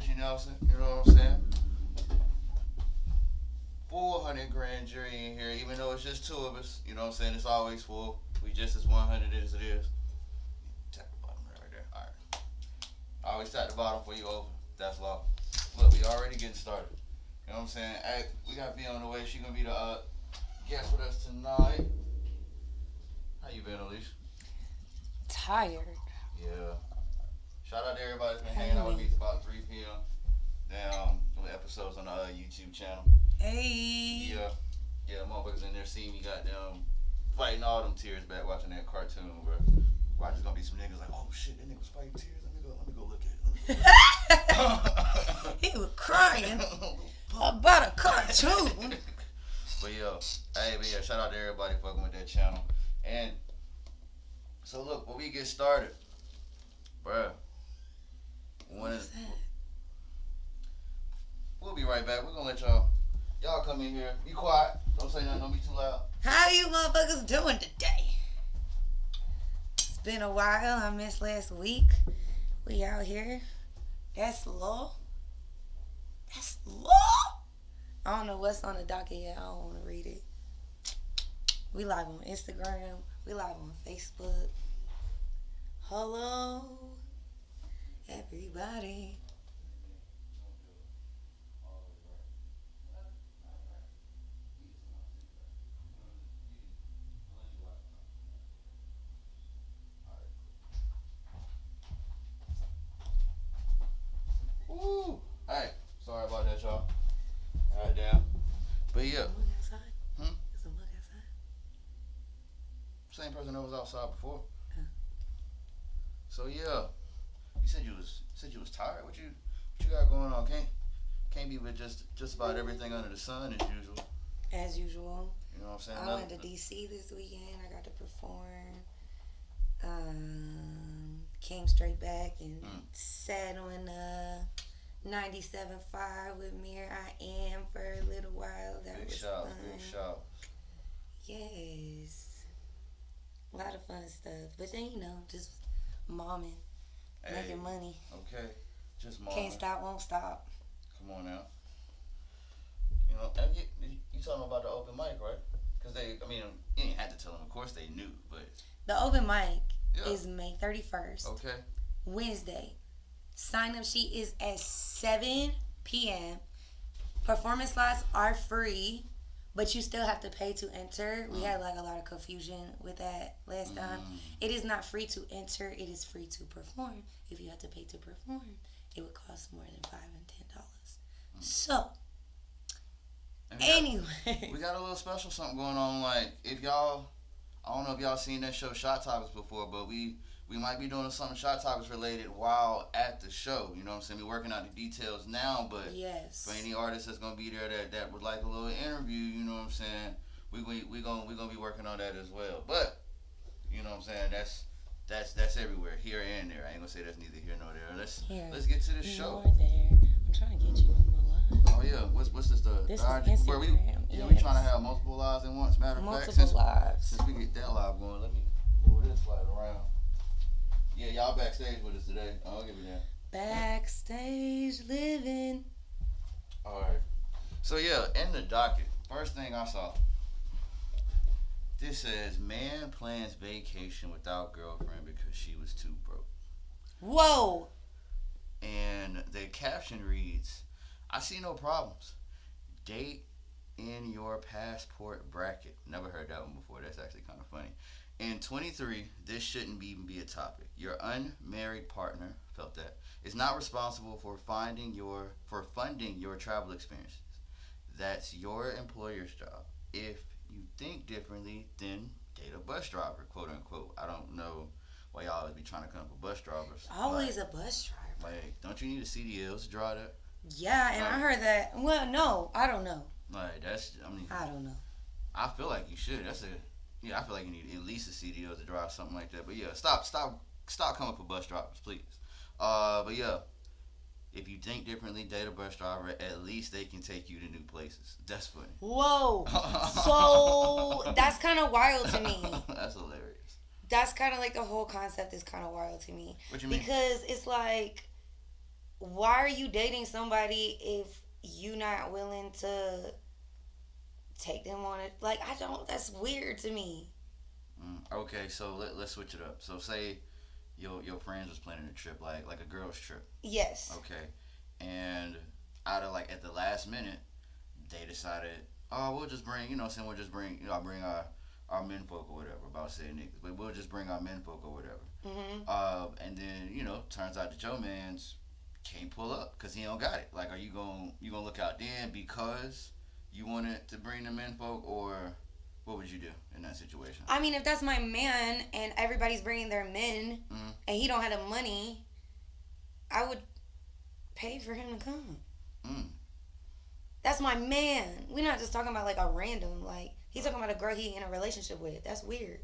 Richie Nelson. You know what I'm saying? 400 grand jury in here, even though it's just two of us. You know what I'm saying? It's always full. We just as 100 as it is. Tap the bottom right there. All right. I always tap the bottom for you over. That's law. Look, we already getting started. You know what I'm saying? Hey, we got V on the way. She gonna be the guest with us tonight. How you been, Alicia? Tired. Yeah. Shout out to everybody that's been hanging out with me about 3 p.m. Down with episodes on the YouTube channel. Hey. Yeah, motherfuckers in there seeing me goddamn fighting all them tears back watching that cartoon, bro. Watch, there's gonna be some niggas like, oh shit, that nigga was fighting tears. Let me go look at it. He was crying about a cartoon. But yeah, shout out to everybody fucking with that channel. And so look, when we get started, bruh, we'll be right back. We're gonna let y'all come in here. Be quiet. Don't say nothing. Don't be too loud. How you motherfuckers doing today? It's been a while. I missed last week. We out here. That's law. That's law. I don't know what's on the docket yet. I don't want to read it. We live on Instagram. We live on Facebook. Hello, everybody. Woo! Hey, sorry about that, y'all. Alright, damn. But yeah. Outside? Hmm? Is the mug outside? Same person that was outside before. Huh. So yeah, you said you was tired. What you got going on? Can't be with just about everything under the sun as usual. As usual. You know what I'm saying? I went to DC this weekend. I got to perform. Came straight back and sat on 97.5 with Mir I Am for a little while. That Big was shout, fun. big shout. Yes. A lot of fun stuff. But then, just momming, making money. Okay, just mom. Can't stop, won't stop. Come on now. You know, and you told them about the open mic, right? Because you didn't have to tell them. Of course they knew, but. The open mic is May 31st. Okay. Wednesday. Sign up sheet is at 7 p.m. Performance slots are free, but you still have to pay to enter. We had a lot of confusion with that last time. It is not free to enter. It is free to perform. If you have to pay to perform, it would cost more than $5 and $10. So, anyway. We got a little special something going on. Like, I don't know if y'all seen that show Shot Topics before, but we might be doing something Shot Topics related while at the show. You know what I'm saying? We're working out the details now, but yes. For any artist that's gonna be there that would like a little interview, you know what I'm saying? We gonna be working on that as well. But you know what I'm saying? That's everywhere, here and there. I ain't gonna say that's neither here nor there. Let's get to this show. There. I'm trying to get you on my line. Oh yeah, what's this This is Instagram. We trying to have multiple lives at once. Matter of fact, since we get that live going, let me move this slide around. Yeah, y'all backstage with us today. I'll give you that. Backstage living. All right. So yeah, in the docket, first thing I saw. This says, man plans vacation without girlfriend because she was too broke. Whoa. And the caption reads, I see no problems. Date in your passport bracket. Never heard that one before. That's actually kind of funny. In 23, this shouldn't even be a topic. Your unmarried partner, felt that, is not responsible for funding your travel experiences. That's your employer's job. If you think differently, then date a bus driver, quote unquote. I don't know why y'all always be trying to come up with bus drivers. Always a bus driver. Like, don't you need a CDL to drive that? Yeah, and I heard that. Well, no, I don't know. Like, I don't know. I feel like you should. I feel like you need at least a CDL to drive something like that. But yeah, stop coming for bus drivers, please. But yeah, if you think differently, date a bus driver. At least they can take you to new places. That's funny. Whoa. So that's kind of wild to me. That's hilarious. That's kind of like the whole concept is kind of wild to me. What you mean? Because it's like, why are you dating somebody if you not willing to take them on it? Like, I don't. That's weird to me. Okay, so let's switch it up. So say your friends was planning a trip, like a girls trip. Yes. Okay, and out of like at the last minute, they decided, oh, we'll just bring, we'll just bring, I'll bring our men folk or whatever. About to say niggas, but we'll just bring our men folk or whatever. And then turns out that your man's can't pull up because he don't got it. Like, are you gonna look out then because you wanted to bring the men folk, or what would you do in that situation? I mean, if that's my man and everybody's bringing their men and he don't have the money, I would pay for him to come. That's my man. We're not just talking about like a random, like he's talking about a girl he in a relationship with. That's weird.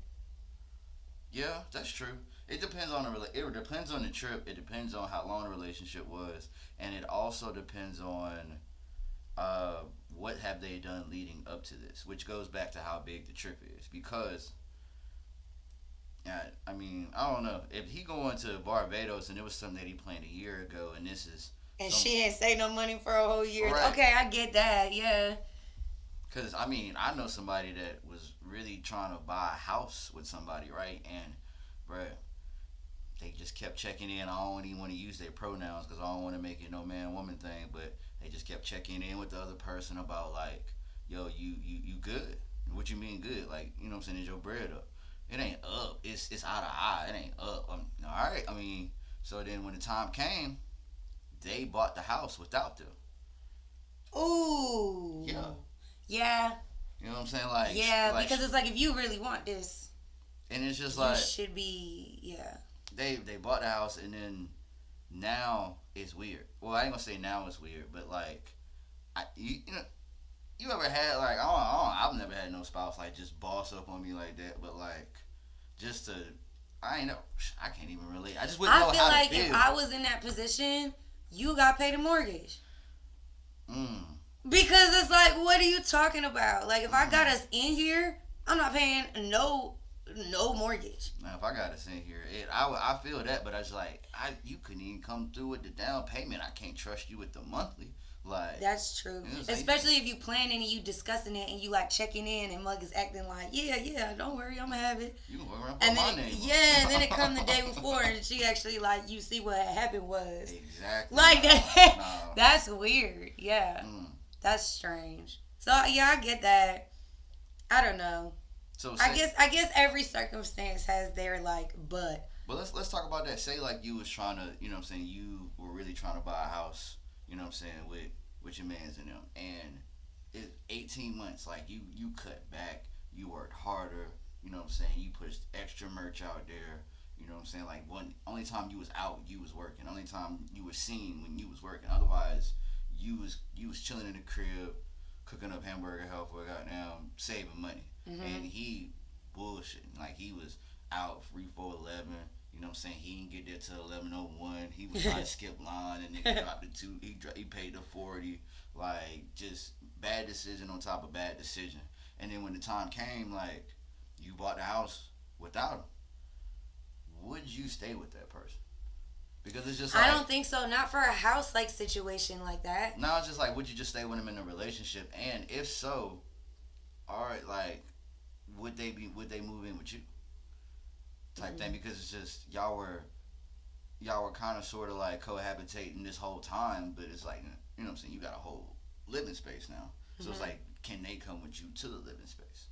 Yeah, that's true. It depends on it depends on the trip. It depends on how long the relationship was, and it also depends on what have they done leading up to this, which goes back to how big the trip is. Because, I mean, I don't know if he going to Barbados and it was something that he planned a year ago, and this is and she ain't saved no money for a whole year. Right. Okay, I get that. Yeah. Because I mean, I know somebody that was really trying to buy a house with somebody, right? And, bruh, they just kept checking in. I don't even want to use their pronouns because I don't want to make it no man-woman thing, but they just kept checking in with the other person about, like, yo, you good? What you mean good? Like, you know what I'm saying? Is your bread up? It ain't up. It's out of eye. It ain't up. All right. I mean, so then when the time came, they bought the house without them. Ooh. Yeah. Yeah. You know what I'm saying? Like, yeah, because it's like, if you really want this, and it's just you like, should be, yeah. They bought the house, and then now it's weird. Well, I ain't gonna say now it's weird, but like, you ever had like, I've never had no spouse like just boss up on me like that, but like, just to, I can't even relate. I just wouldn't know how to feel. I feel like if I was in that position, you got paid a mortgage. Because it's like, what are you talking about? Like, if I got us in here, I'm not paying no mortgage. Now, if I got us in here, I feel that, but I was like, you couldn't even come through with the down payment. I can't trust you with the monthly. Like, that's true. Especially if you planning and you discussing it and you like checking in and Mug is acting like, yeah, don't worry, I'm gonna have it. You gonna work around my name. Yeah, and then it come the day before and she actually like, you see what happened was. Exactly. Like that. No. That's weird. Yeah. That's strange. So yeah, I get that. I don't know. So I guess every circumstance has their like but. But let's talk about that. Say like you was trying to, you know what I'm saying, you were really trying to buy a house, you know what I'm saying, with your mans in them, and it's 18 months, like you cut back, you worked harder, you know what I'm saying, you pushed extra merch out there, you know what I'm saying, like only time you was out, you was working, only time you was seen when you was working, otherwise you was chilling in the crib, cooking up hamburger helper, goddamn saving money. And he bullshitting. Like, he was out 3-4-11. You know what I'm saying? He didn't get there till 11:01. He was trying to skip line, and nigga dropped the 2. He paid the 40. Like, just bad decision on top of bad decision. And then when the time came, like, you bought the house without him. Would you stay with that person? Because it's just like, I don't think so. Not for a house like situation like that. No, it's just like, would you just stay with him in a relationship? And if so, alright, like, would they move in with you? Type thing, because it's just y'all were kind of sort of like cohabitating this whole time, but it's like, you know what I'm saying, you got a whole living space now. So it's like, can they come with you to the living space?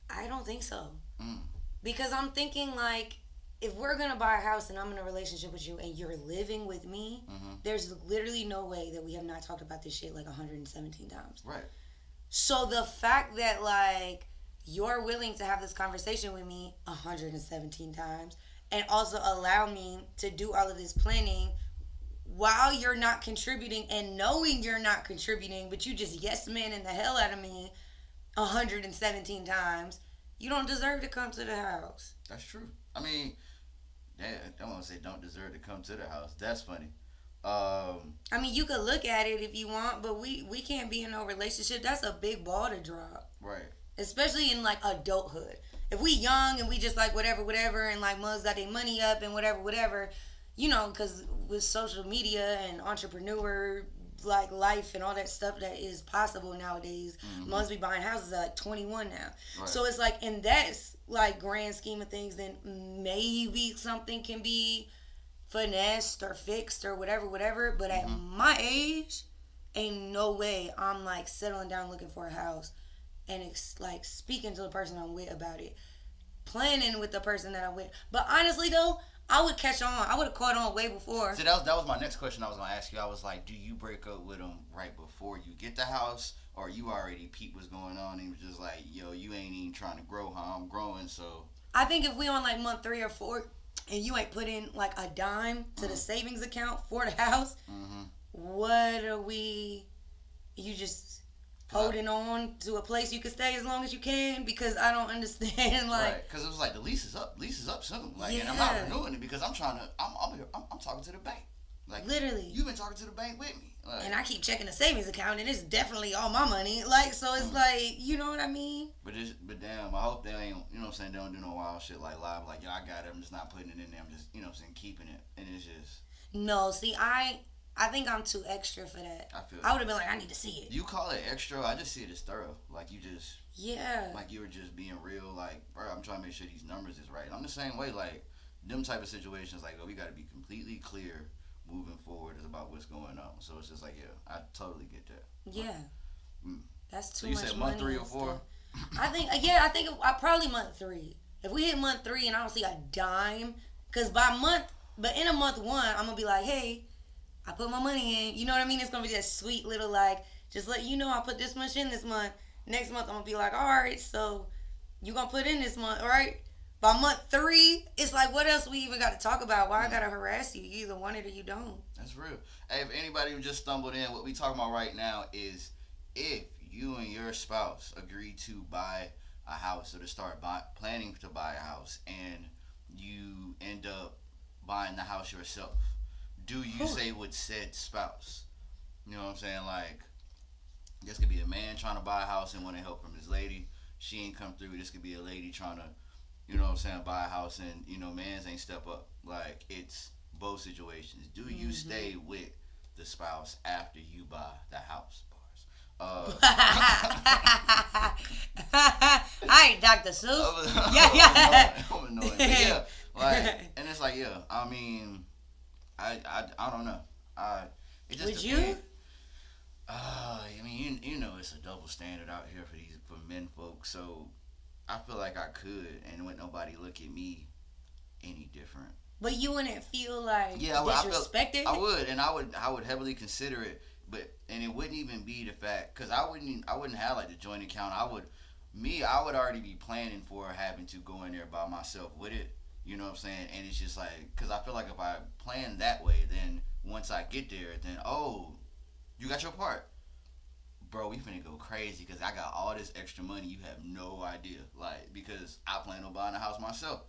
I don't think so. Because I'm thinking like, if we're gonna buy a house and I'm in a relationship with you and you're living with me, there's literally no way that we have not talked about this shit like 117 times. Right. So the fact that like you're willing to have this conversation with me 117 times and also allow me to do all of this planning while you're not contributing and knowing you're not contributing, but you just yes man in the hell out of me 117 times, you don't deserve to come to the house. That's true. I mean, I don't want to say don't deserve to come to the house. That's funny. I mean, you could look at it if you want, but we can't be in no relationship. That's a big ball to drop. Right. Especially in like adulthood. If we young and we just like whatever, and like Mugs got their money up and whatever, you know, because with social media and entrepreneur like life and all that stuff that is possible nowadays, most be buying houses at like 21 now. Right. So it's like in that like grand scheme of things, then maybe something can be finessed or fixed or whatever. But at my age, ain't no way I'm like settling down looking for a house and it's like speaking to the person I'm with about it, planning with the person that I'm with. But honestly though, I would catch on. I would have caught on way before. See, that was my next question I was going to ask you. I was like, do you break up with them right before you get the house? Or you already peeped what's going on and he was just like, yo, you ain't even trying to grow how I'm growing, so. I think if we on like month 3 or 4 and you ain't put in like a dime to the savings account for the house, what are we, you just holding on to a place you can stay as long as you can? Because I don't understand, like. Right, because it was like the lease is up soon. Like, and I'm not renewing it because I'm trying to, I'm talking to the bank. Like, literally. You've been talking to the bank with me. Like, and I keep checking the savings account and it's definitely all my money. Like, so it's like, you know what I mean? But damn, I hope they ain't, you know what I'm saying, they don't do no wild shit like live. Like, yo, I got it. I'm just not putting it in there. I'm just, you know what I'm saying, keeping it. And it's just. No, see, I think I'm too extra for that. I would have been like, I need to see it. You call it extra, I just see it as thorough. Like, you just. Yeah. Like, you were just being real. Like, bro, I'm trying to make sure these numbers is right. I'm the same way. Like, them type of situations, like, oh, we got to be completely clear moving forward is about what's going on. So it's just like, yeah, I totally get that. Yeah. That's too so much money. You said month 3 or 4? I think I probably month 3. If we hit month 3 and I don't see a dime, because but in a month 1, I'm going to be like, hey, I put my money in. You know what I mean? It's going to be that sweet little, like, just let you know I put this much in this month. Next month, I'm going to be like, all right, so you going to put in this month, all right? By month 3, it's like, what else we even got to talk about? Why I got to harass you? You either want it or you don't. That's real. Hey, if anybody who just stumbled in, what we talking about right now is if you and your spouse agree to buy a house or to start planning to buy a house and you end up buying the house yourself, do you say with said spouse? You know what I'm saying? Like, this could be a man trying to buy a house and want to help from his lady. She ain't come through. This could be a lady trying to, you know what I'm saying, buy a house and, you know, mans ain't step up. Like, it's both situations. Do you stay with the spouse after you buy the house? All right, Dr. Seuss. I'm annoying. But yeah, like, and it's like, yeah, I mean, I don't know. It just would depends. you? I mean, you know, it's a double standard out here for men folks. So I feel like I could, and wouldn't nobody look at me any different. But you wouldn't feel like disrespected? I would, and I would heavily consider it, and it wouldn't even be the fact, because I wouldn't have like the joint account. I would already be planning for having to go in there by myself with it. You know what I'm saying? And it's just like, because I feel like if I plan that way, then once I get there, then, oh, you got your part. Bro, we finna go crazy because I got all this extra money. You have no idea. Like, because I plan on buying a house myself.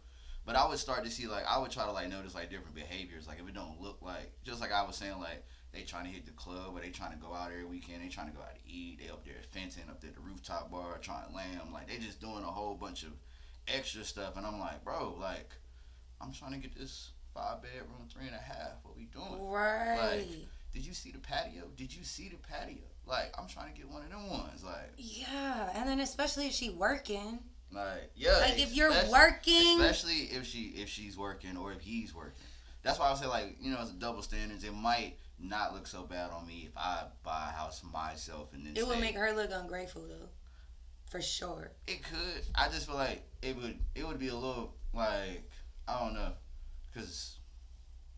But I would start to see, like, I would try to, like, notice, like, different behaviors. Like, if it don't look like, just like I was saying, like, they trying to hit the club or they trying to go out every weekend. They trying to go out to eat. They up there fencing, up there at the rooftop bar, trying to lamb. Like, they just doing a whole bunch of extra stuff. And I'm like, bro, like, I'm trying to get this 5-bedroom, 3.5. What we doing? Right. Like, did you see the patio? Did you see the patio? Like, I'm trying to get one of them ones. Like, yeah, and then especially if she working. Like, yeah. Like, if you're working. Especially if she's working or if he's working. That's why I say, like, you know, it's a double standards. It might not look so bad on me if I buy a house myself and then it would make her look ungrateful, though. For sure. It could. I just feel like it would be a little, like, I don't know. Because,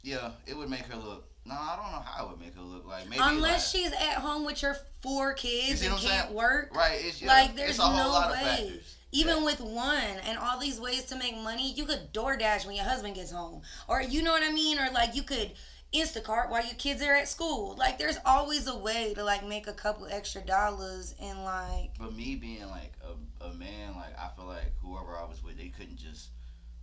yeah, it would make her look. No, I don't know how it would make her look like. Maybe unless she's at home with your 4 kids and can't work. Right. It's, like, there's it's a whole lot way. Of factors. Even with one and all these ways to make money, you could DoorDash when your husband gets home. Or, you know what I mean? Or, like, you could Instacart while your kids are at school. Like, there's always a way to, like, make a couple extra dollars and, like... But me being, like, a man, like, I feel like whoever I was with, they couldn't just,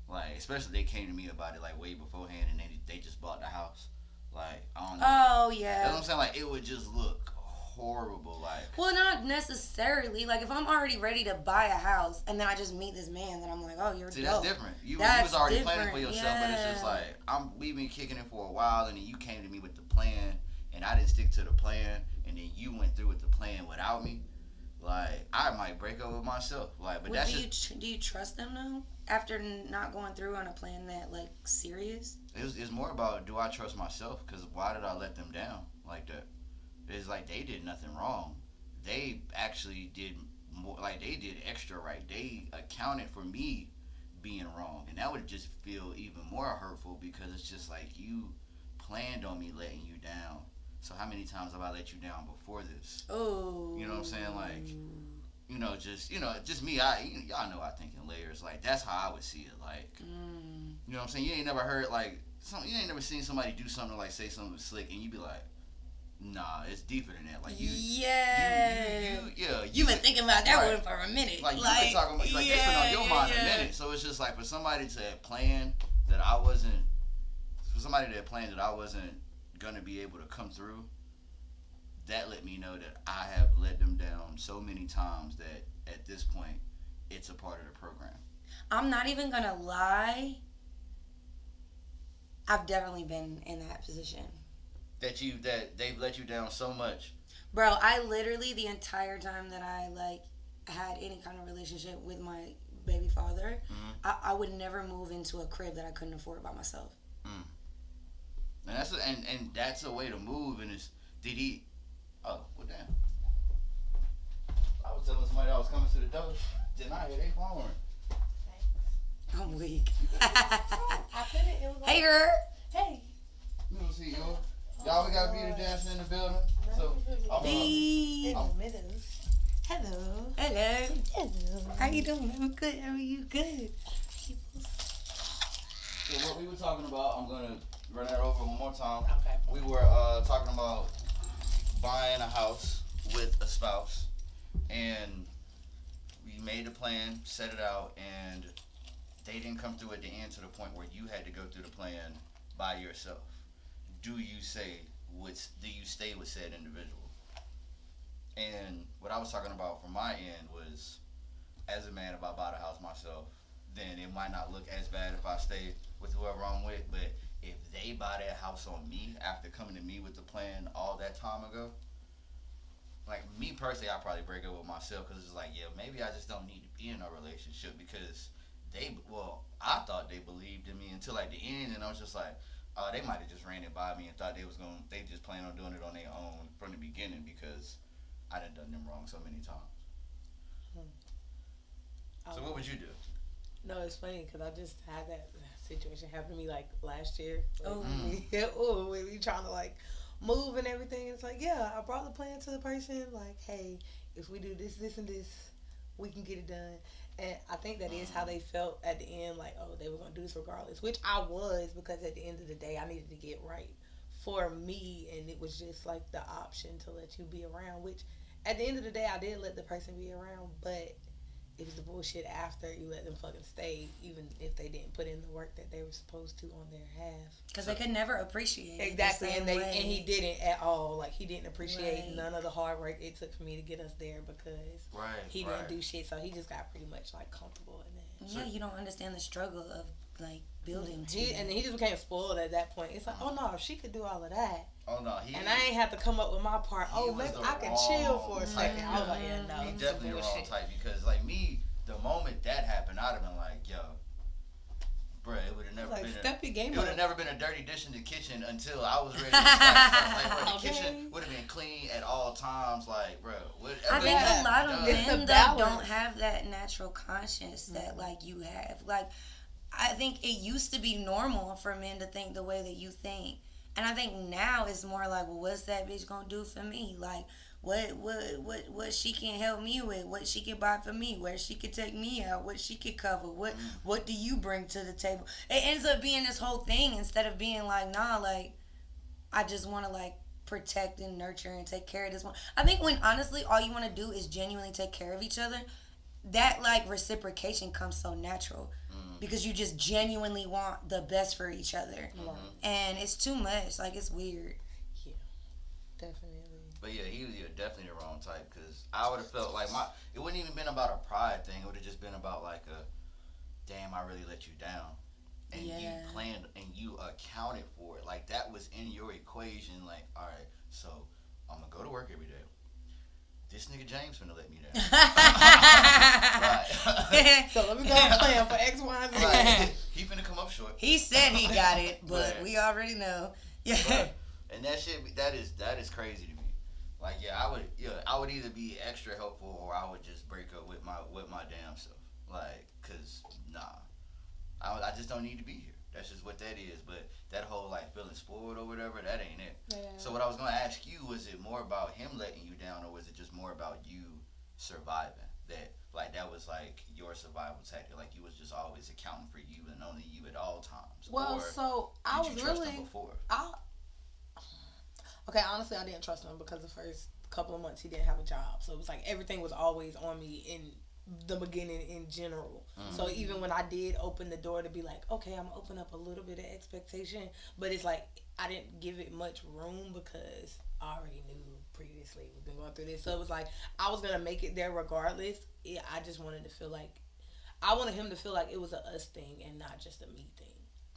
like, especially they came to me about it, like, way beforehand and they just bought the house. Like, I don't know. Oh, yeah. You know what I'm saying? Like, it would just look horrible. Like, well, not necessarily. Like, if I'm already ready to buy a house and then I just meet this man, then I'm like, oh, you're see, dope. that's different. You That's was already different. planning for yourself, Yeah. but it's just like we've been kicking it for a while, and then you came to me with the plan, and I didn't stick to the plan, and then you went through with the plan without me. Like, I might break up with myself. Like, but Well, that's do just you trust them though? After not going through on a plan that like serious? it's more about, do I trust myself? Because why did I let them down like that? It's like they did nothing wrong. They actually did more, like they did extra right. They accounted for me being wrong, and that would just feel even more hurtful because it's just like you planned on me letting you down. So how many times have I let you down before this? Oh. You know what I'm saying? Like, just me. Y'all know I think in layers. Like, that's how I would see it. Like, you know what I'm saying? You ain't never heard like you ain't never seen somebody do something, like say something slick, and you be like, nah, it's deeper than that. Like You've been thinking about that right. one for a minute. Like, you've been talking about, like, it's been on your mind a minute. So it's just like, for somebody to plan that I wasn't gonna be able to come through, that let me know that I have let them down so many times that at this point it's a part of the program. I'm not even gonna lie. I've definitely been in that position. That they've let you down so much. Bro, I literally, the entire time that I like had any kind of relationship with my baby father, I would never move into a crib that I couldn't afford by myself. And that's a way to move. And did he? Oh, well, damn. I was telling somebody I was coming to the door. Didn't I hear they phone ring? I'm weak. I couldn't. It was like, Hey, girl. hey. You don't see you. Y'all, we got beauty dancing in the building. So, Hey. In the middle. Hello. Hello. Hello. How you doing? I'm good. How are you? Good. so what we were talking about, I'm gonna run that over one more time. Okay. We were talking about buying a house with a spouse, and we made a plan, set it out, and they didn't come through at the end to the point where you had to go through the plan by yourself. Do you stay with said individual? And what I was talking about from my end was, as a man, if I bought a house myself, then it might not look as bad if I stay with whoever I'm with. But if they buy that house on me after coming to me with the plan all that time ago, like me personally, I'd probably break up with myself, because it's like, yeah, maybe I just don't need to be in a relationship, because I thought they believed in me until like the end, and I was just like, they might have just ran it by me and thought they just planned on doing it on their own from the beginning, because I done them wrong so many times. So what would you do? No, it's funny because I just had that situation happen to me like last year. Oh. When we trying to like move and everything. It's like, yeah, I brought the plan to the person. Like, hey, if we do this, this, and this, we can get it done. And I think that is how they felt at the end. Like, oh, they were gonna do this regardless, which I was, because at the end of the day, I needed to get right for me, and it was just like the option to let you be around. Which at the end of the day, I did let the person be around, but it was the bullshit after you let them fucking stay, even if they didn't put in the work that they were supposed to on their half. Because they could never appreciate it. Exactly, the and same way. he didn't at all. Like, he didn't appreciate Right. none of the hard work it took for me to get us there, because he didn't do shit. So he just got pretty much like comfortable in that. Yeah, you don't understand the struggle of like building. And he just became spoiled at that point. It's like, oh no, she could do all of that. Oh no, And I ain't have to come up with my part. Oh, was maybe the I can wrong chill for a second. I was like, yeah, no, he this is definitely the wrong bullshit. type, because like me, the moment that happened, I'd have been like, yo, bruh, it would have never Like, been step your game it would up. have never been a dirty dish in the kitchen until I was ready to start stuff. Like, bro, the Okay. kitchen would have been clean at all times. Like, bro, whatever. I think Yeah. a lot of It's the men though balance. don't have that natural conscience that like you have. Like, I think it used to be normal for men to think the way that you think, and I think now it's more like, well, what's that bitch gonna do for me? Like, what she can help me with, what she can buy for me, where she can take me out, what she can cover, what do you bring to the table? It ends up being this whole thing instead of being like, nah, like, I just want to like protect and nurture and take care of this one. I think when honestly all you want to do is genuinely take care of each other, that like reciprocation comes so natural, because you just genuinely want the best for each other, and it's too much. Like, it's weird. Yeah, definitely. But yeah, he was definitely the wrong type because I would have felt like it wouldn't even been about a pride thing. It would have just been about like a, damn, I really let you down, and you Yeah. planned and you accounted for it. Like that was in your equation. Like, all right, so I'm gonna go to work every day. This nigga James finna let me down. Right. So let me go and plan for X, Y, and Z. Right. He finna come up short. He said he got it, but Right. we already know. Yeah. Right. And that shit, that is crazy to me. Like, yeah, I would either be extra helpful or I would just break up with my damn self. Like, cause nah, I just don't need to be here. That's just what that is. But that whole like feeling spoiled or whatever, that ain't it. Yeah. So what I was gonna ask you, was it more about him letting you down, or was it just more about you surviving? That like that was like your survival tactic. Like you was just always accounting for you and only you at all times. Well, or so I did was you trust really. him before? Okay, honestly, I didn't trust him because the first couple of months he didn't have a job. So it was like everything was always on me in the beginning in general. Mm-hmm. So even when I did open the door to be like, okay, I'm gonna open up a little bit of expectation, but it's like I didn't give it much room because I already knew previously we've been going through this. So it was like I was gonna make it there regardless. I just wanted to feel like I wanted him to feel like it was a us thing and not just a me thing.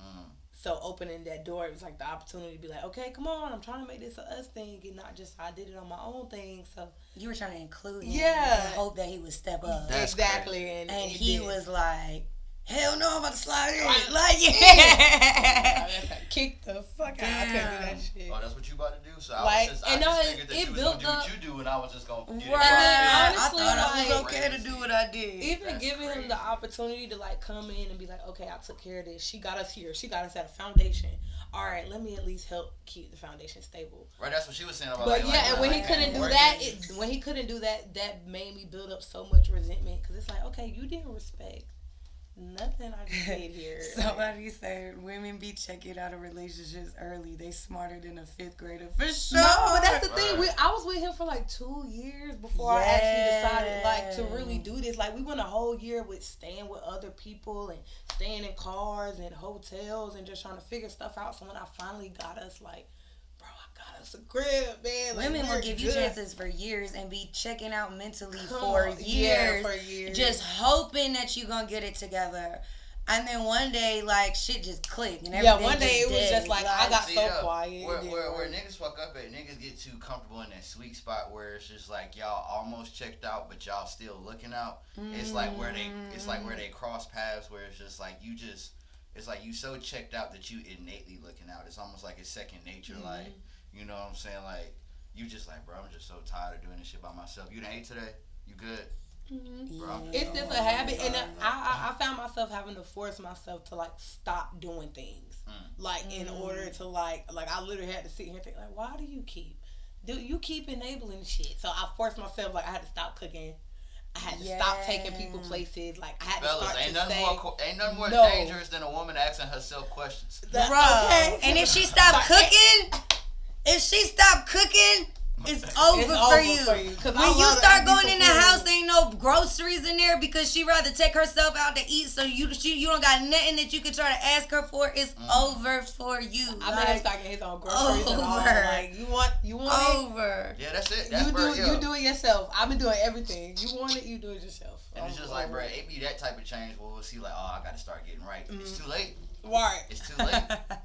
Mm. So opening that door, it was like the opportunity to be like, okay, come on, I'm trying to make this a us thing and not just I did it on my own thing. So You were trying to include him. Yeah. And hope that he would step up. That's exactly, crazy. and And it he did. was like, hell no, I'm about to slide in. Right. Like, I yeah. kicked the fuck out. I couldn't do that shit. Oh, that's what you about to do? So I Like, was just, and I just no, figured that it you was gonna built do up- what you do, and I was just gonna get it Right. right. honestly, I thought it was like- okay to do what I did. Even That's giving him crazy. the opportunity to like come in and be like, okay, I took care of this. She got us here. She got us at a foundation. All right, let me at least help keep the foundation stable. Right, that's what she was saying about. But like, yeah, and when he like, couldn't do working. that, when he couldn't do that, that made me build up so much resentment because it's like, okay, you didn't respect nothing I just did here. Somebody said women be checking out of relationships early. They smarter than a fifth grader for sure. No, but that's the thing. Right. I was with him for like 2 years before I actually decided like to really Yeah. do this. Like we went a whole year with staying with other people and staying in cars and hotels and just trying to figure stuff out. So when I finally got us like, bro, I got us a crib, man. Like, Women will we're give you good. chances for years and be checking out mentally Come for on. years. Yeah, for years. Just hoping that you gonna get it together. And then one day, like, shit just clicked. And Yeah, everything one day just it was dead. just like, I got See, so yeah, quiet. Where, it didn't where work. niggas fuck up at, niggas get too comfortable in that sweet spot where it's just like y'all almost checked out, but y'all still looking out. It's like where they cross paths, where it's just like it's like you so checked out that you innately looking out. It's almost like it's second nature. Mm-hmm. Like, you know what I'm saying? Like you just like, bro, I'm just so tired of doing this shit by myself. You done ate today? You good? Bro, I'm It's just a habit, and tired. I found myself having to force myself to like stop doing things, like in order to like I literally had to sit here and think like, why do you keep enabling shit? So I forced myself, like I had to stop cooking, I had to stop taking people places, like I had to Fellas, start ain't to say, nothing more no. dangerous than a woman asking herself questions. Bruh. okay. And if she stopped cooking, it's over, for you. 'Cause I When you love to start eat going some in the food. house, ain't no groceries in there because she rather take herself out to eat. So you don't got nothing that you can try to ask her for. It's over for you. I made him start getting his own groceries and all. over. Like you want it? Over. Yeah, that's it. That's You do it yourself. I've been doing everything. You want it, you do it yourself. And it's just like, bro, it be that type of change where we'll see like, oh, I gotta start getting right. It's too late. Right. It's too late.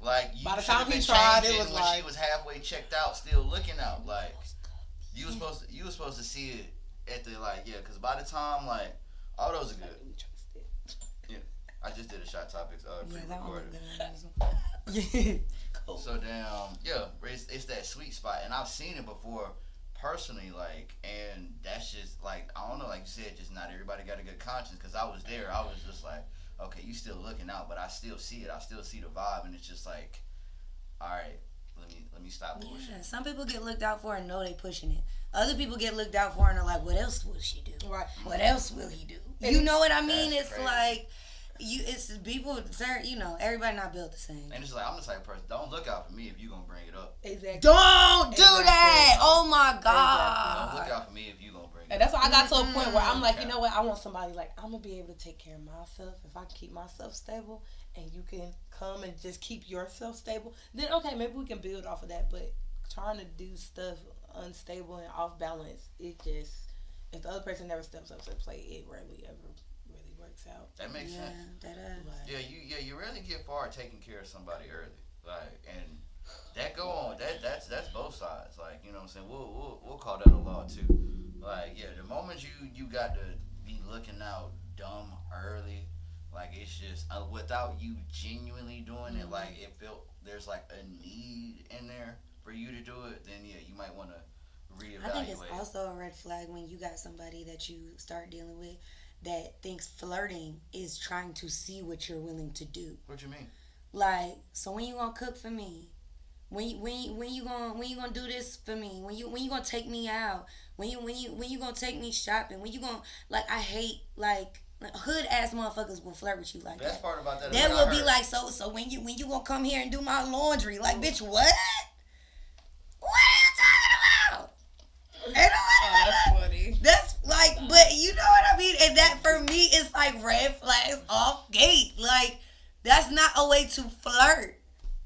Like you By the should have time he been tried, it changing was when like- she was halfway checked out, still looking out. Like you was supposed to see it at the because by the time like all those are good. Yeah, I just did a shot topics Yeah, that one was pre-recorded. good. Cool. So it's that sweet spot, and I've seen it before personally, like, and that's just like I don't know, like you said, just not everybody got a good conscience. Because I was there, I was just like, okay, you still looking out, but I still see it, I still see the vibe, and it's just like, all right, let me stop bullshit. Yeah, some people get looked out for and know they pushing it. Other people get looked out for and are like, what else will she do? Right. What else will he do? And You know what I mean? that's It's crazy. like it's people. Everybody not built the same. And it's like I'm the type of person. Don't look out for me if you gonna bring it up. Exactly. Don't do Exactly. that! Oh my Don't god! look out for me if you gonna bring it And up. that's why I got to a point where I'm like, Okay. you know what? I want somebody like I'm gonna be able to take care of myself. If I can keep myself stable, and you can come and just keep yourself stable, then okay, maybe we can build off of that. But trying to do stuff unstable and off balance, it just, if the other person never steps up to the plate, it rarely ever really works out. That makes sense. That is. Like, You really get far taking care of somebody early, like, and that go on. That's both sides. Like, you know what I'm saying. We'll call that a law too. Like, yeah, the moment you got to be looking out dumb early, like it's just without you genuinely doing it, like it felt there's like a need in there for you to do it. Then yeah, you might want to reevaluate. I think it's also a red flag when you got somebody that you start dealing with that thinks flirting is trying to see what you're willing to do. What you mean? Like, so when you gonna cook for me? When you gonna do this for me? When you gonna take me out? When you gonna take me shopping? When you gonna, like, I hate like hood ass motherfuckers will flirt with you like Best that. part about that is They what I will be heard. like, so when you gonna come here and do my laundry? Like, bitch, what? What are you talking about? Ain't nobody that's funny. That's like, but you know what I mean? And that for me is like red flags off gate. Like, that's not a way to flirt.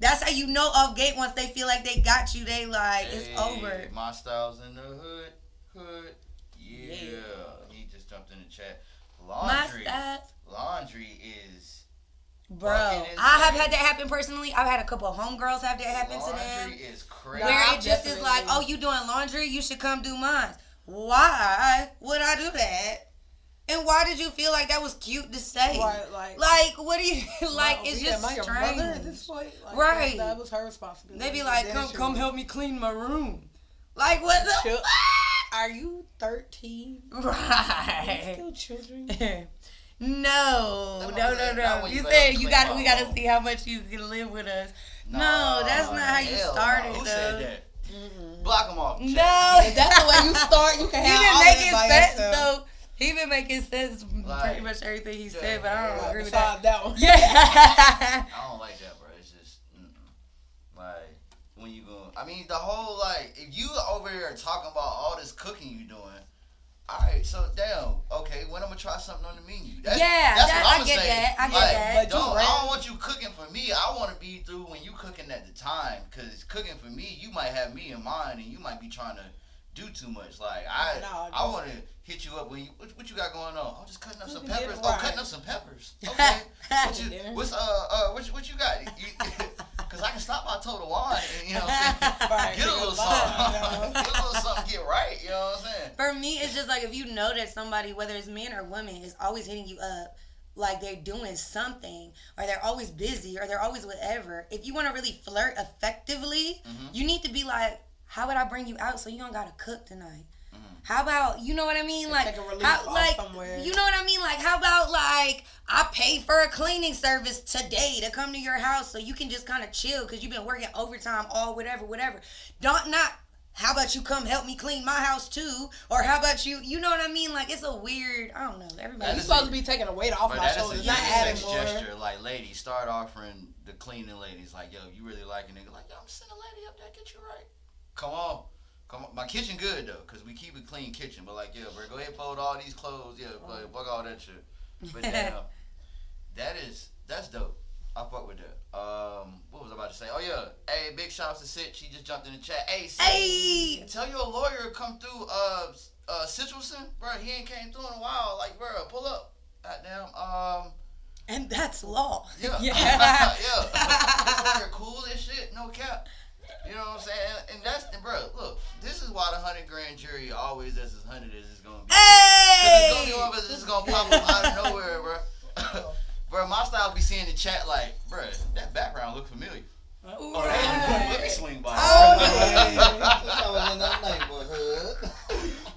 That's how you know off gate once they feel like they got you. They like, it's over. My style's in the hood. Yeah. He just jumped in the chat. Laundry. My style. Laundry is. Bro, fucking I have insane. had that happen personally. I've had a couple of homegirls have that happen to them. Laundry is crazy. Where I've it just is like, definitely- oh, you doing laundry? You should come do mine. Why would I do that? And why did you feel like that was cute to say? Right, Like, what do you like? wow, It's yeah, just am I your strange. mother at this point? Like, Right. That was her responsibility. They be like, Then she come was- help me clean my room. Like, what the Chill. fuck? Are you 13? Right. Still children? No. Not when You you said let you them got clean we my got to room. see how much you can live with us. No, that's not how you Hell started, no. Who though. said that? Mm-mm. Block them off. No. If that's the way you start, you can He have been all of it making by sense yourself. though. He been making sense Like, pretty much everything he said, but I don't yeah, agree with that. Besides that one. Yeah. I don't like that, bro. It's just, like, when you go, I mean, the whole, like, if you over here talking about all this cooking you doing, alright, so damn, okay, when I'm gonna try something on the menu? Yeah, that- what I I'ma get say. that, I get Like, that. But you I don't want you cooking for me. I want to be through when you cooking at the time, because cooking for me, you might have me in mind, and you might be trying to do too much. Like, I want to hit you up when you, what you got going on? Oh, just cutting up some Cooking peppers. dinner, Oh, right. cutting up some peppers. Okay. Dinner. What you got? Because I can stop by Total Wine and, you know what I'm saying? Right, Get a pick little up something. mine, you know? Get a little something, get right. You know what I'm saying? For me, it's just like if you know that somebody, whether it's men or women, is always hitting you up, like they're doing something, or they're always busy, or they're always whatever. If you want to really flirt effectively, you need to be like, how would I bring you out so you don't gotta cook tonight? How about, you know what I mean? And Like, take a relief how, off like, somewhere. you know what I mean? Like, how about, like, I pay for a cleaning service today to come to your house so you can just kind of chill because you've been working overtime, all whatever. How about you come help me clean my house too? Or how about you know what I mean? Like, it's a weird, I don't know. That Everybody. You're is supposed to be taking a weight off But my that is shoulders, a not adding sex more. gesture. Like, ladies, start offering the cleaning ladies. Like, yo, you really like a nigga. Like, yo, I'm sending a lady up there, get you right. Come on. My kitchen good, though, because we keep a clean kitchen. But, like, yo, bro, go ahead and fold all these clothes. Yeah, but fuck all that shit. But damn, that's dope. I fuck with that. What was I about to say? Oh, yeah. Hey, big shouts to Sid. She just jumped in the chat. Hey, Sid. Hey! Tell your lawyer to come through Citrusson. Bro, he ain't came through in a while. Like, bro, pull up. Goddamn. And that's law. Yeah. Yeah. Yeah. This lawyer cool as shit. No cap. You know what I'm saying? And bro, look, this is why the 100 grand jury always as 100 as it's gonna be. Hey! Because it's gonna be one that's gonna pop up out of nowhere, bro. Bro, my style be seeing the chat like, bro, that background look familiar. Ooh, Oh, right. let me swing by. Oh, I was in that neighborhood.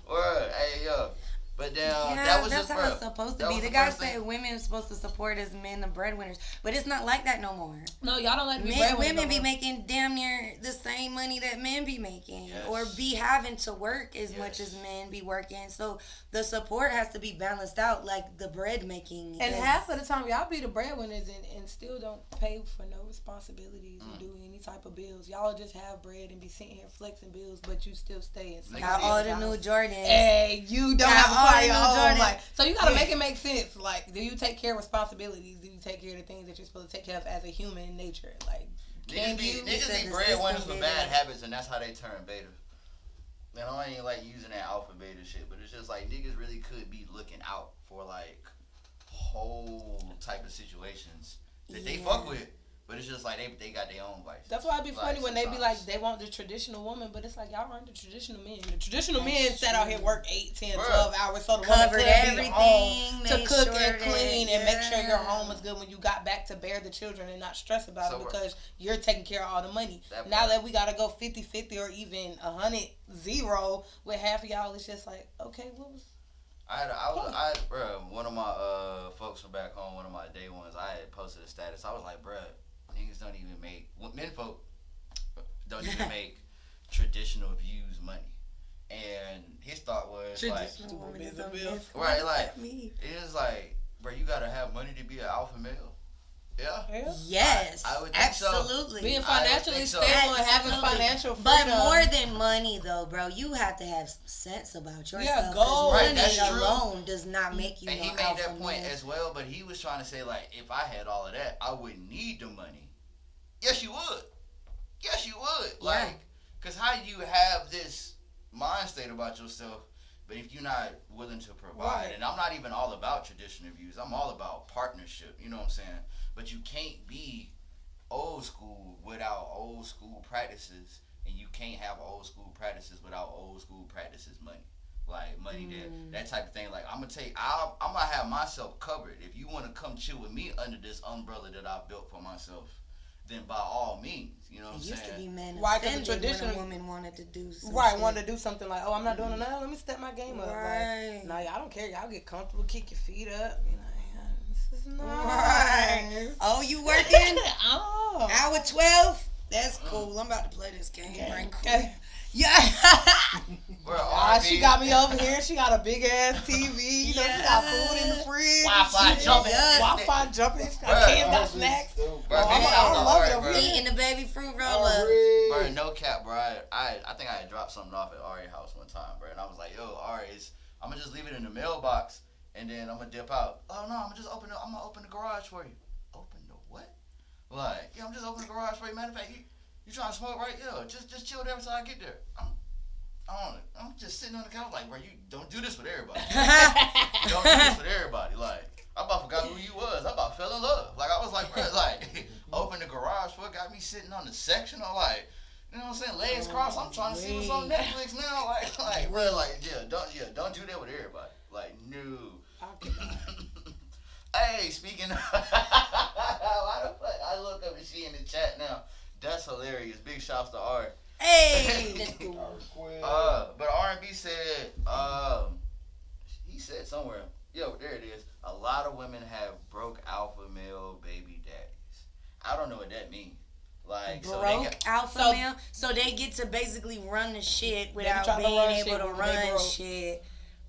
Word, hey, yo. But Yeah, that was that's just, how bro. it's supposed to that be. was The the guy first thing. said women are supposed to support as men the breadwinners, but it's not like that no more. No, y'all don't let me Women be making damn near the same money that men be making, Yes. or be having to work as much Yes. as men be working. So the support has to be balanced out, like the bread making. And is- half of the time, y'all be the breadwinners and still don't pay for no responsibilities or do any type of bills. Y'all just have bread and be sitting here flexing bills, but you still stay in. Niggas got need all to the new house. Jordans. Hey, you don't Got have to all buy the your new own. Jordans. Like, so you gotta make it make sense. Like, do you take care of responsibilities? Do you take care of the things that you're supposed to take care of as a human in nature? Like, can you? Niggas said be the breadwinners system with did bad it. habits, and that's how they turn beta. and I ain't like using that alpha beta shit, but it's just like niggas really could be looking out for like whole type of situations that they fuck with. But it's just like they got their own vices. That's why it'd be funny when they be like, they want the traditional woman, but it's like, y'all aren't the traditional men. The traditional men sat out here, work 8, 10, 12 hours so the woman could be home to cook and clean and make sure your home is good when you got back to bear the children and not stress about it because you're taking care of all the money. Now that we got to go 50-50 or even 100-0 with half of y'all, it's just like, okay, what was... one of my folks from back home, one of my day ones, I had posted a status. I was like, bruh, niggas don't even make, men folk don't even make traditional views money. And his thought was like, right, like, it is like, bro, you gotta have money to be an alpha male. Yeah. Yes. I would think absolutely. So. Being financially stable and having financial freedom. But more than money, though, bro, you have to have sense about yourself. Yeah, goals. Right, money that's alone does not make you. And he no made alpha that point man. as well. But he was trying to say like, if I had all of that, I wouldn't need the money. Yes, you would. Yes, you would. Yeah. Like, cause how do you have this mind state about yourself? But if you're not willing to provide, and I'm not even all about traditional views, I'm all about partnership. You know what I'm saying? But you can't be old school without old school practices, and you can't have old school practices without old school practices money. Like money that type of thing. Like I'm gonna have myself covered. If you want to come chill with me under this umbrella that I built for myself, then by all means, you know what I'm saying? It used to be men offended when a woman wanted to do something. Wanted to do something like, oh, I'm not doing enough. Let me step my game up. Right. Like, nah, y'all don't care. Y'all get comfortable, kick your feet up. You know, this is nice. Right. Oh, you working? Oh. Hour 12? That's cool. I'm about to play this game right quick. Yeah. She got me over here. She got a big ass TV. You know, she got food in the fridge. Wi-Fi jumping. Wi-Fi jumping. Kim got snacks. I love it over here. Eating the baby fruit roll up. Bro, no cap, bro. I think I had dropped something off at Ari's house one time, bro. And I was like, yo, Ari, I'm going to just leave it in the mailbox. And then I'm going to dip out. Oh, no, I'm going to open the garage for you. Open the what? Like, yeah, I'm just opening the garage for you. Matter of fact, you trying to smoke, right? Yeah, just chill there until I get there. I'm just sitting on the couch like, bro, you don't do this with everybody. Don't do this with everybody. Like, I about forgot who you was. I about fell in love. Like, I was like, bro, like, open the garage for it, got me sitting on the sectional, like, you know what I'm saying? Legs crossed. I'm trying to see what's on Netflix now. Like, bro, like, don't do that with everybody. Like, no. Hey, speaking of, why the fuck? I look up and she in the chat now. That's hilarious. Big shouts to Art. Hey. But R&B said, he said somewhere, yo, there it is. A lot of women have broke alpha male baby daddies. I don't know what that means. Like, alpha male, so they get to basically run the shit without being able to run shit.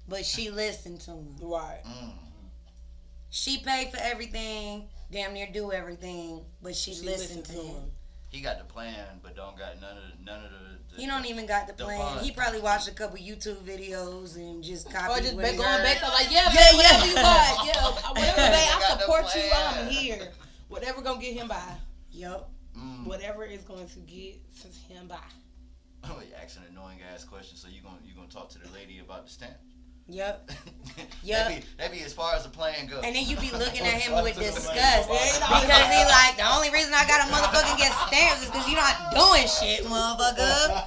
But she listened to him. Right. She paid for everything, damn near do everything, but she listened to him. He got the plan, but don't got none of the he don't even got the plan. He probably watched a couple YouTube videos and just copied. Or just going based on like, whatever you got, whatever day I support you, I'm here. Whatever gonna get him by. Yup. Whatever is going to get him by. Oh, you asking an annoying ass question. So you gonna talk to the lady about the stamp? Yep. That be as far as the plan goes. And then you be looking at him with disgust because he like, the only reason I got a motherfucking get stamps is because you're not doing shit, motherfucker.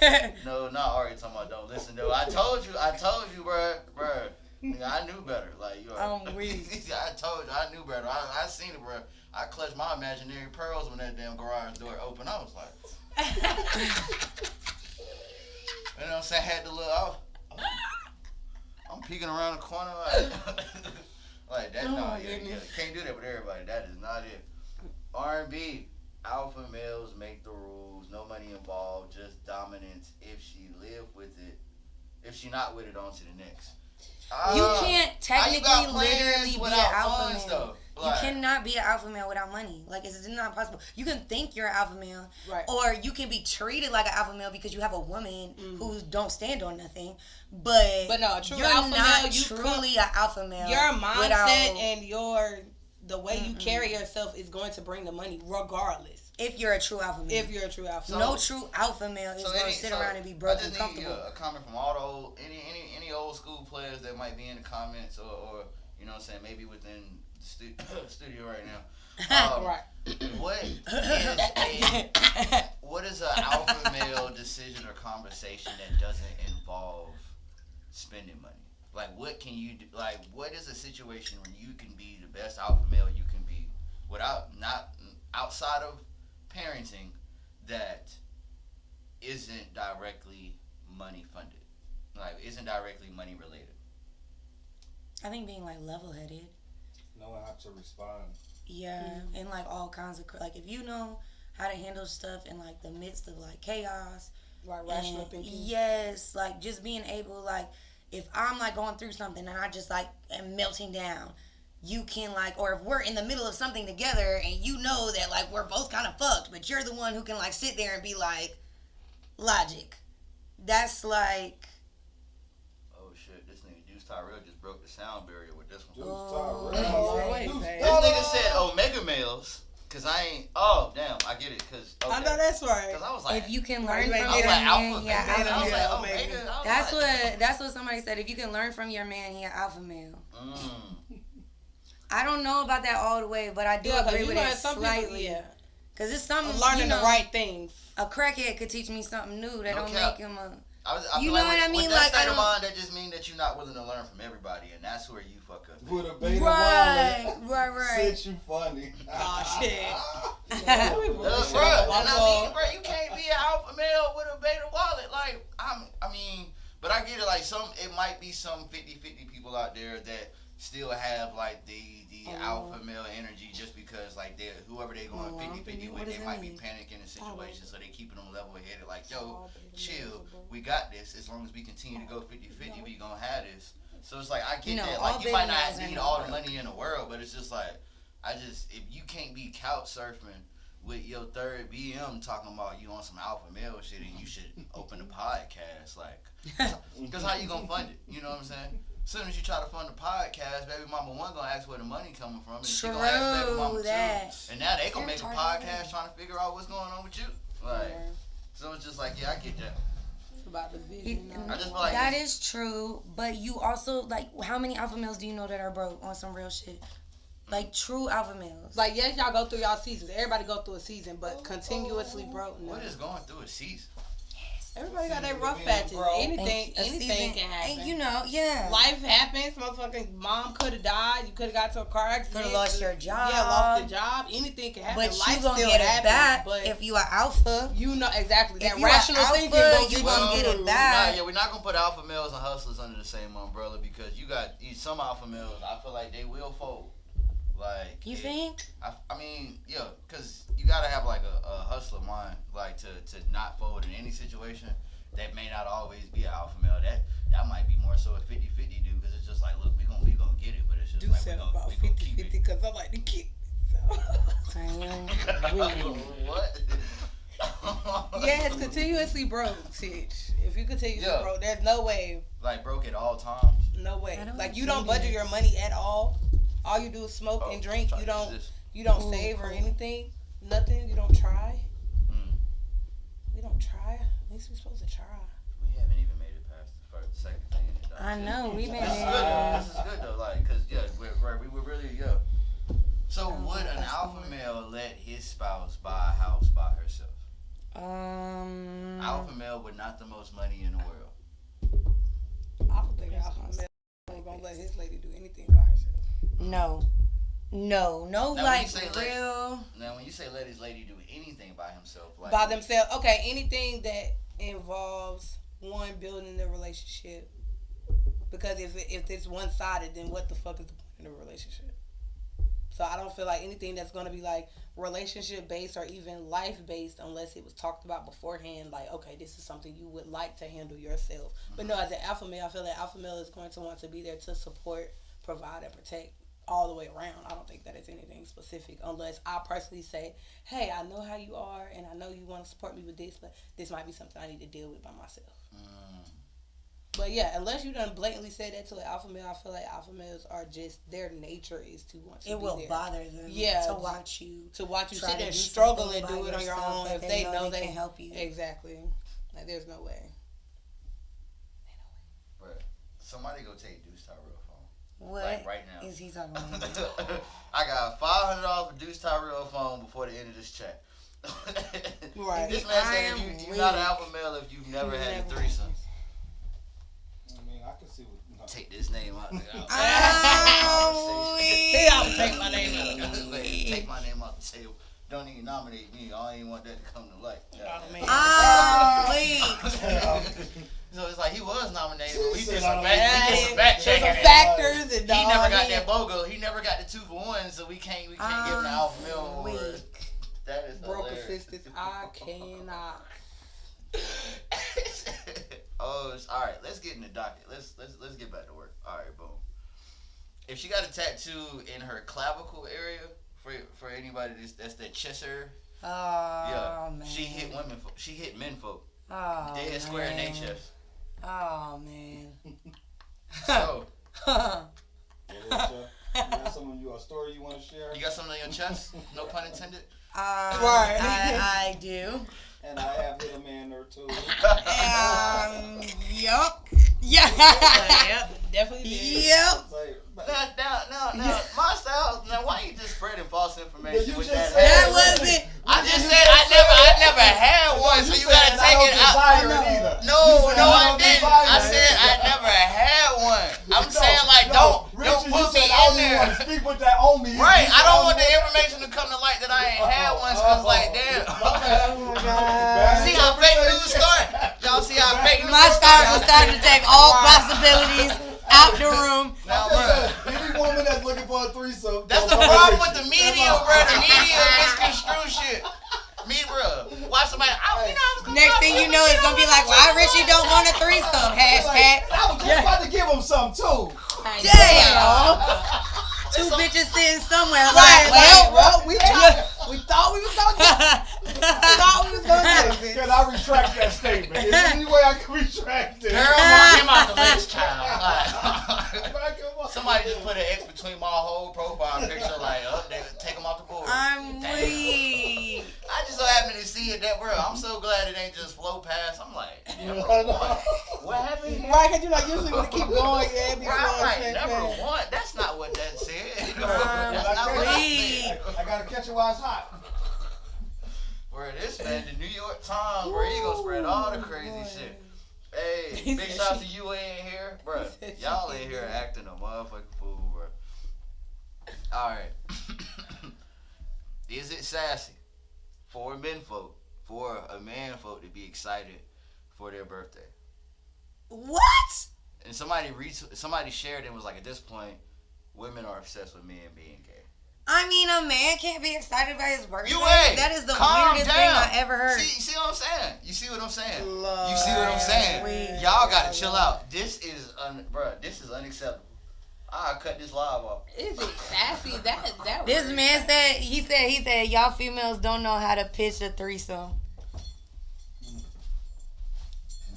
Yeah. No, not already talking about don't listen though. I told you, bruh. I knew better. Like you. I'm weak. I told you, I knew better. I seen it, bruh. I clutched my imaginary pearls when that damn garage door opened. I was like. You know what I'm saying? I had to look. I'm peeking around the corner like that. No, you can't do that with everybody. That is not it. R&B, alpha males make the rules. No money involved. Just dominance. If she live with it, if she not with it, on to the next. You can't technically literally be an alpha male. Though? You cannot be an alpha male without money. Like, it's not possible. You can think you're an alpha male, right? Or you can be treated like an alpha male because you have a woman who don't stand on nothing. But no, a true you're alpha not male, truly an alpha male. Your mindset and the way you carry yourself is going to bring the money regardless. If you're a true alpha male. If you're a true alpha. No true alpha male is going to sit around and be broke and comfortable. A comment from all the old, any old school players that might be in the comments or you know what I'm saying, maybe within the studio right now. Right. What is an alpha male decision or conversation that doesn't involve spending money? Like, what can you do? Like, what is a situation where you can be the best alpha male you can be not outside of parenting that isn't directly money funded, like isn't directly money related? I think being like level headed. Knowing how to respond. Yeah, and like all kinds of like if you know how to handle stuff in like the midst of like chaos. Right, rational thinking. Yes, like just being able like if I'm like going through something and I just like am melting down, you can like, or if we're in the middle of something together and you know that like we're both kind of fucked, but you're the one who can like sit there and be like, logic. That's like. Oh shit! This nigga Deuce Tyrell just broke the sound barrier with this one. Wait, This nigga said Omega males. Cause I ain't. Oh damn! I get it. Cause okay. I know that's right. Cause I was like, if you can learn Right, from I was your like, man, alpha yeah, male. I was alpha like, male. Omega. I was That's like, that's what somebody said. If you can learn from your man, he an alpha male. Mm. I don't know about that all the way, but I do agree with it slightly. Cause it's something learning the right things. A crackhead could teach me something new that don't make him a. I You feel know like what I with mean? that Like, state I of don't- mind, that just mean that you're not willing to learn from everybody, and that's where you fuck up. With a beta Right. wallet. Said you funny. Oh shit. Bro, you can't be an alpha male with a beta wallet. Like, but I get it. Like, it might be some 50-50 people out there that still have like the alpha male energy just because like whoever they going 50-50 with, they might be panicking in situations, so they keeping them level headed. Like, yo, chill, we got this. As long as we continue to go 50-50, we gonna have this. So it's like I get that. Like, you might not need all the money in the world, but it's just like if you can't be couch surfing with your third BM talking about you on some alpha male shit, and you should open a podcast, like, because how you gonna fund it? You know what I'm saying? As soon as you try to fund the podcast, baby mama one gonna ask where the money coming from, and she gonna ask baby mama two. And now they gonna make a podcast trying to figure out what's going on with you. Like, so it's just like, yeah, I get that. It's about the vision. I just feel like that is true, but you also like how many alpha males do you know that are broke on some real shit? Like true alpha males. Like, yes, y'all go through y'all seasons. Everybody go through a season, but continuously broke. No. What is going through a season? Everybody got their rough patches. Anything can happen. And you know, yeah. Life happens. Motherfucking mom could have died. You could have got to a car accident. Could have lost your job. Yeah, lost the job. Anything can happen. But Life you gonna still get it happens, back but if you are alpha. you know exactly that If you are rational alpha, thinking. Don't you get gonna get it back. We're not gonna put alpha males and hustlers under the same umbrella because you got some alpha males. I feel like they will fold. Like, You think? I mean, yeah, because you gotta have like a hustler mind, like to not fold in any situation. That may not always be an alpha male. That might be more so a 50-50 dude, because it's just like, look, we gonna get it, but it's just Do like say we about gonna keep 50-50 it. because I like to kick. What? Yes, continuously broke, Sitch. If you continuously broke, there's no way. Like broke at all times. No way. I don't Like, you see don't budget this. your money at all. All you do is smoke and drink. You don't save or anything. Nothing. You don't try. We don't try. At least we're supposed to try. We haven't even made it past the second thing. I know, we've been This is good though. This is good though. Like, cause yeah, we were really So would an alpha male let his spouse buy a house by herself? Alpha male with not the most money in the world. I don't think alpha male gonna let his lady do anything by herself. No, Now, like when you say real. Now, when you say let his lady do anything by himself, like By themselves. Okay, anything that involves one building the relationship. Because if it's one sided, then what the fuck is the point in the relationship? So I don't feel like anything that's gonna be like relationship based or even life based, unless it was talked about beforehand. Like, okay, this is something you would like to handle yourself. But no, as an alpha male, I feel like alpha male is going to want to be there to support, provide, and protect all the way around. I don't think that it's anything specific, unless I personally say, hey, I know how you are, and I know you want to support me with this, but this might be something I need to deal with by myself. But yeah, unless you done blatantly said that to an alpha male, I feel like alpha males are just, their nature is to want to It be will there. bother them. Yeah, To watch you sit try there and to do struggle something and do by it on your yourself own that if they know they they can help you. Exactly. Like, there's no way. Bruh, somebody go take Deuce Tyrell phone. What Like right now. is he talking about? I got $500 for Deuce Tyrell phone before the end of this chat. Right. This man I said am you're not an weak. alpha male if you've never had a Never. threesome. I mean, I can see what. Take this name out. Oh, He always take my name out. Take my name out the table. Don't even nominate me. I don't even want that to come to light. Oh, man. Oh, wait. So it's like he was nominated, but we She did said some I fact don't check. There's some He factors and never got that BOGO. He never got the 2-for-1, so we can't give him the alpha male award. Weak. That is Broke hilarious. assistance. I cannot. Oh, all right. Let's get in the docket. Let's get back to work. All right, boom. If she got a tattoo in her clavicle area, for anybody that's that Chesser, Oh, man. she hit women. She hit men folk. Oh, Dead square in their man. chest. Oh, man. So You got a story you want to share? you got something on your chest? No pun intended. Right. I do. And I have hit a man or two. Yup. Yeah. Yep, definitely did. Yup. Like, Now, my style. Now, why you just spreading false information You with just that? said- That wasn't. I just said I never had one, so you gotta take it out. No, I didn't. I said I never had one. I'm saying like don't put me in there. Speak with that on me. Right, I don't want the information to come to light that I ain't had one, cause like damn. Oh my God. See how fake news start? Y'all see how fake news My stars are start? starting to take all possibilities out the room. Now, bro. Any woman that's looking for a threesome. That's the problem with the media, bro. The media misconstrue shit. Me, bro. Watch somebody. I was gonna Next thing you know, it's gonna be like, why Richie don't want a threesome? Hashtag. I was just about to give him some too. Damn. Two bitches sitting somewhere Right, like, well, we thought we was gonna get it. Can I retract that statement? Is there any way I can retract it? Girl, mark him out the list, child. Back him up. Somebody just put an X between my whole profile picture, like, take him off the board. I'm Damn. weak. I just so happen to see it that, bro. I'm so glad it ain't just flow past. I'm like, what happened? Right, cause you like usually want to keep going, yeah, be Right, flowing, number man. one. That's not what that said. That's not what I said. I gotta catch it while it's hot. Bro, this man, the New York Times, bro, he gonna spread all the crazy shit. Hey, big shout to you in here, bro. Y'all in here acting a motherfucking fool, bro. All right. Is it sassy for a man folk to be excited for their birthday? What? And somebody shared and was like, at this point, women are obsessed with men being gay. I mean, a man can't be excited about his birthday. You ain't. That is the Calm weirdest down. thing I ever heard. See what I'm saying? You see what I'm saying? Lord. You see what I'm saying? Weird. Y'all gotta chill out. This is unacceptable. I'll cut this live off. Is it sassy? That This word. man said, he said, y'all females don't know how to pitch a threesome.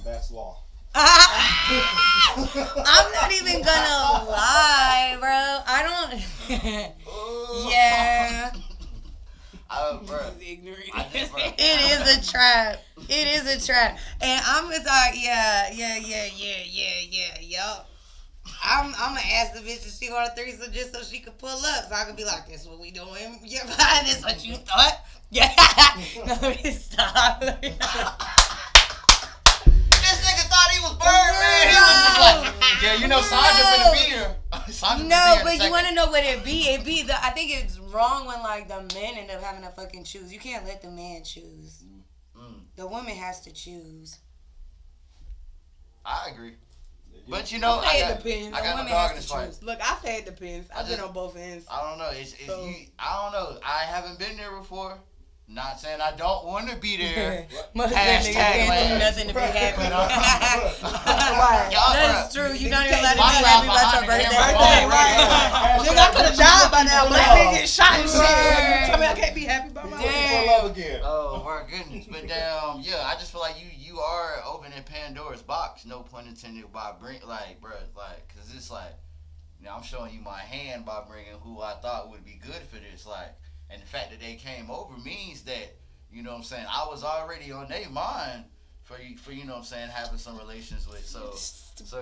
That's law. I'm not even gonna lie, bro. I don't. Yeah. Bro. Ignorant. It is a trap. It is a trap. And I'm just like, yeah, yup. I'm gonna ask the bitch if she want a threesome just so she could pull up, so I could be like, "This what we doing? Yeah, this what you thought? Yeah." Let me stop. This nigga thought he was Birdman. He was just like, yeah, you know, Sandra finna be here. Sandra No, finna be but here in a you want to second. know what it be? I think it's wrong when like the men end up having to fucking choose. You can't let the man choose. The woman has to choose. I agree. But you know, I say I it got depends. a The dog woman in has this to fight. choose. Look, I say it depends. I've been just- on both ends. I don't know. It's So- you. I don't know. I haven't been there before. Not saying I don't want to be there. Most Hashtag niggas can't last. do nothing to be happy. Right. Y'all, That's bruh. true. You're not even allowed to My be style happy about your behind the birthday. camera. Right. Nigga, I could have died by now, but I didn't get shot and shit. Right. Tell me I can't be happy about my Damn. birthday. again. Oh my goodness! But yeah, I just feel like you are opening Pandora's box. No pun intended by cause it's like, I'm showing you my hand by bringing who I thought would be good for this. Like, and the fact that they came over means that I was already on their mind for having some relations with. So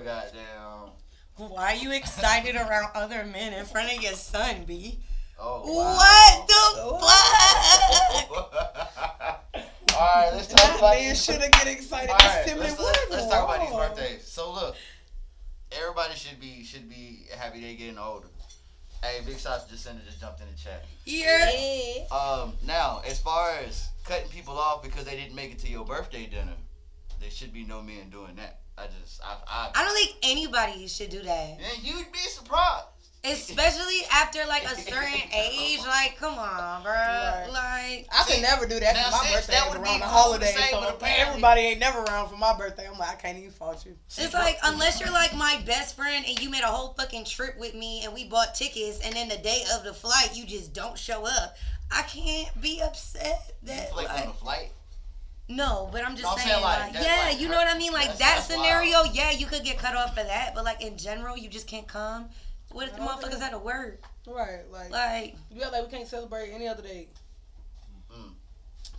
goddamn. Why are you excited around other men in front of your son, B? Oh, wow. What the fuck? All right, let's talk about Man these. should have get excited. All right, let's talk about these birthdays. So look, everybody should be happy they getting older. Hey, big shout to Jacinda just jumped in the chat. Yeah. Now as far as cutting people off because they didn't make it to your birthday dinner, there should be no men doing that. I don't think anybody should do that. And you'd be surprised. Especially after like a certain age. Like, come on, bro. Right. Like, I can never do that now, because my sis, birthday that is would be around the cool holidays. to say, So but apparently- everybody ain't never around for my birthday. I'm like, I can't even fault you. it's like, unless you're like my best friend and you made a whole fucking trip with me and we bought tickets and then the day of the flight you just don't show up, I can't be upset that Like like, on a flight. no, but I'm just No, I'm saying, saying, like, like, that's yeah, like you know what I mean? Like, that's- that that's scenario, wild. yeah, you could get cut off for that, but, like, in general, you just can't come. What if the Okay. motherfuckers had to work? Right, like Like, we we can't celebrate any other day. Mm.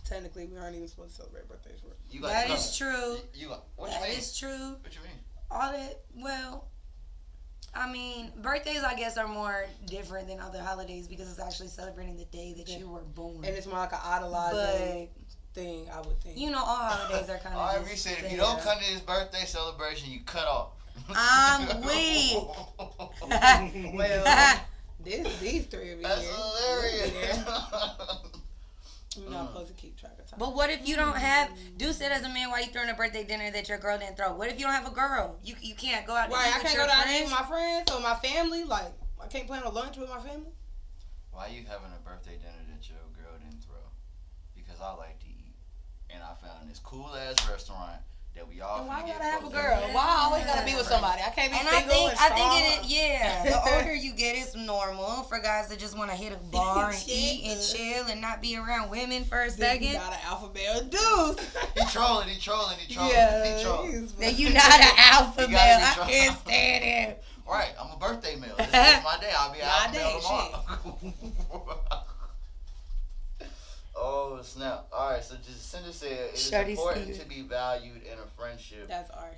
Technically, we aren't even supposed to celebrate birthdays. For You got that to is true. What That you mean? is true. What you mean? All that, well, I mean, birthdays, I guess, are more different than other holidays because it's actually celebrating the day that you were born. and it's more like an idolizing But, thing, I would think. you know, all holidays are kind All of right, we said if you don't come to his birthday celebration, you cut off. I'm weak. Well, these three of you That's here. hilarious. We're not supposed to keep track of time. But what if you don't have? Do said as a man, why you throwing a birthday dinner that your girl didn't throw? What if you don't have a girl? You can't go out to Right, eat I with can't your go out to eat friends. with my friends or my family. Like, I can't plan a lunch with my family. Why you having a birthday dinner that your girl didn't throw? Because I like to eat, and I found this cool ass restaurant that we all. And why finna gotta get have a fucked girl? up. Why I always gotta be with somebody? I can't be And single and I strong. think the older you get, it's normal for guys to just want to hit a bar and Shit. eat and chill and not be around women for a Then you second. got an alpha male dude. He trolling. Yeah, He trolling. he's That you not an alpha You male. gotta be I strong. can't stand him. Right, I'm a birthday male. This is my day. I'll be My out day, male tomorrow. Oh snap! All right, so Jacinda said it is Shorty important said. to be valued in a friendship. That's art.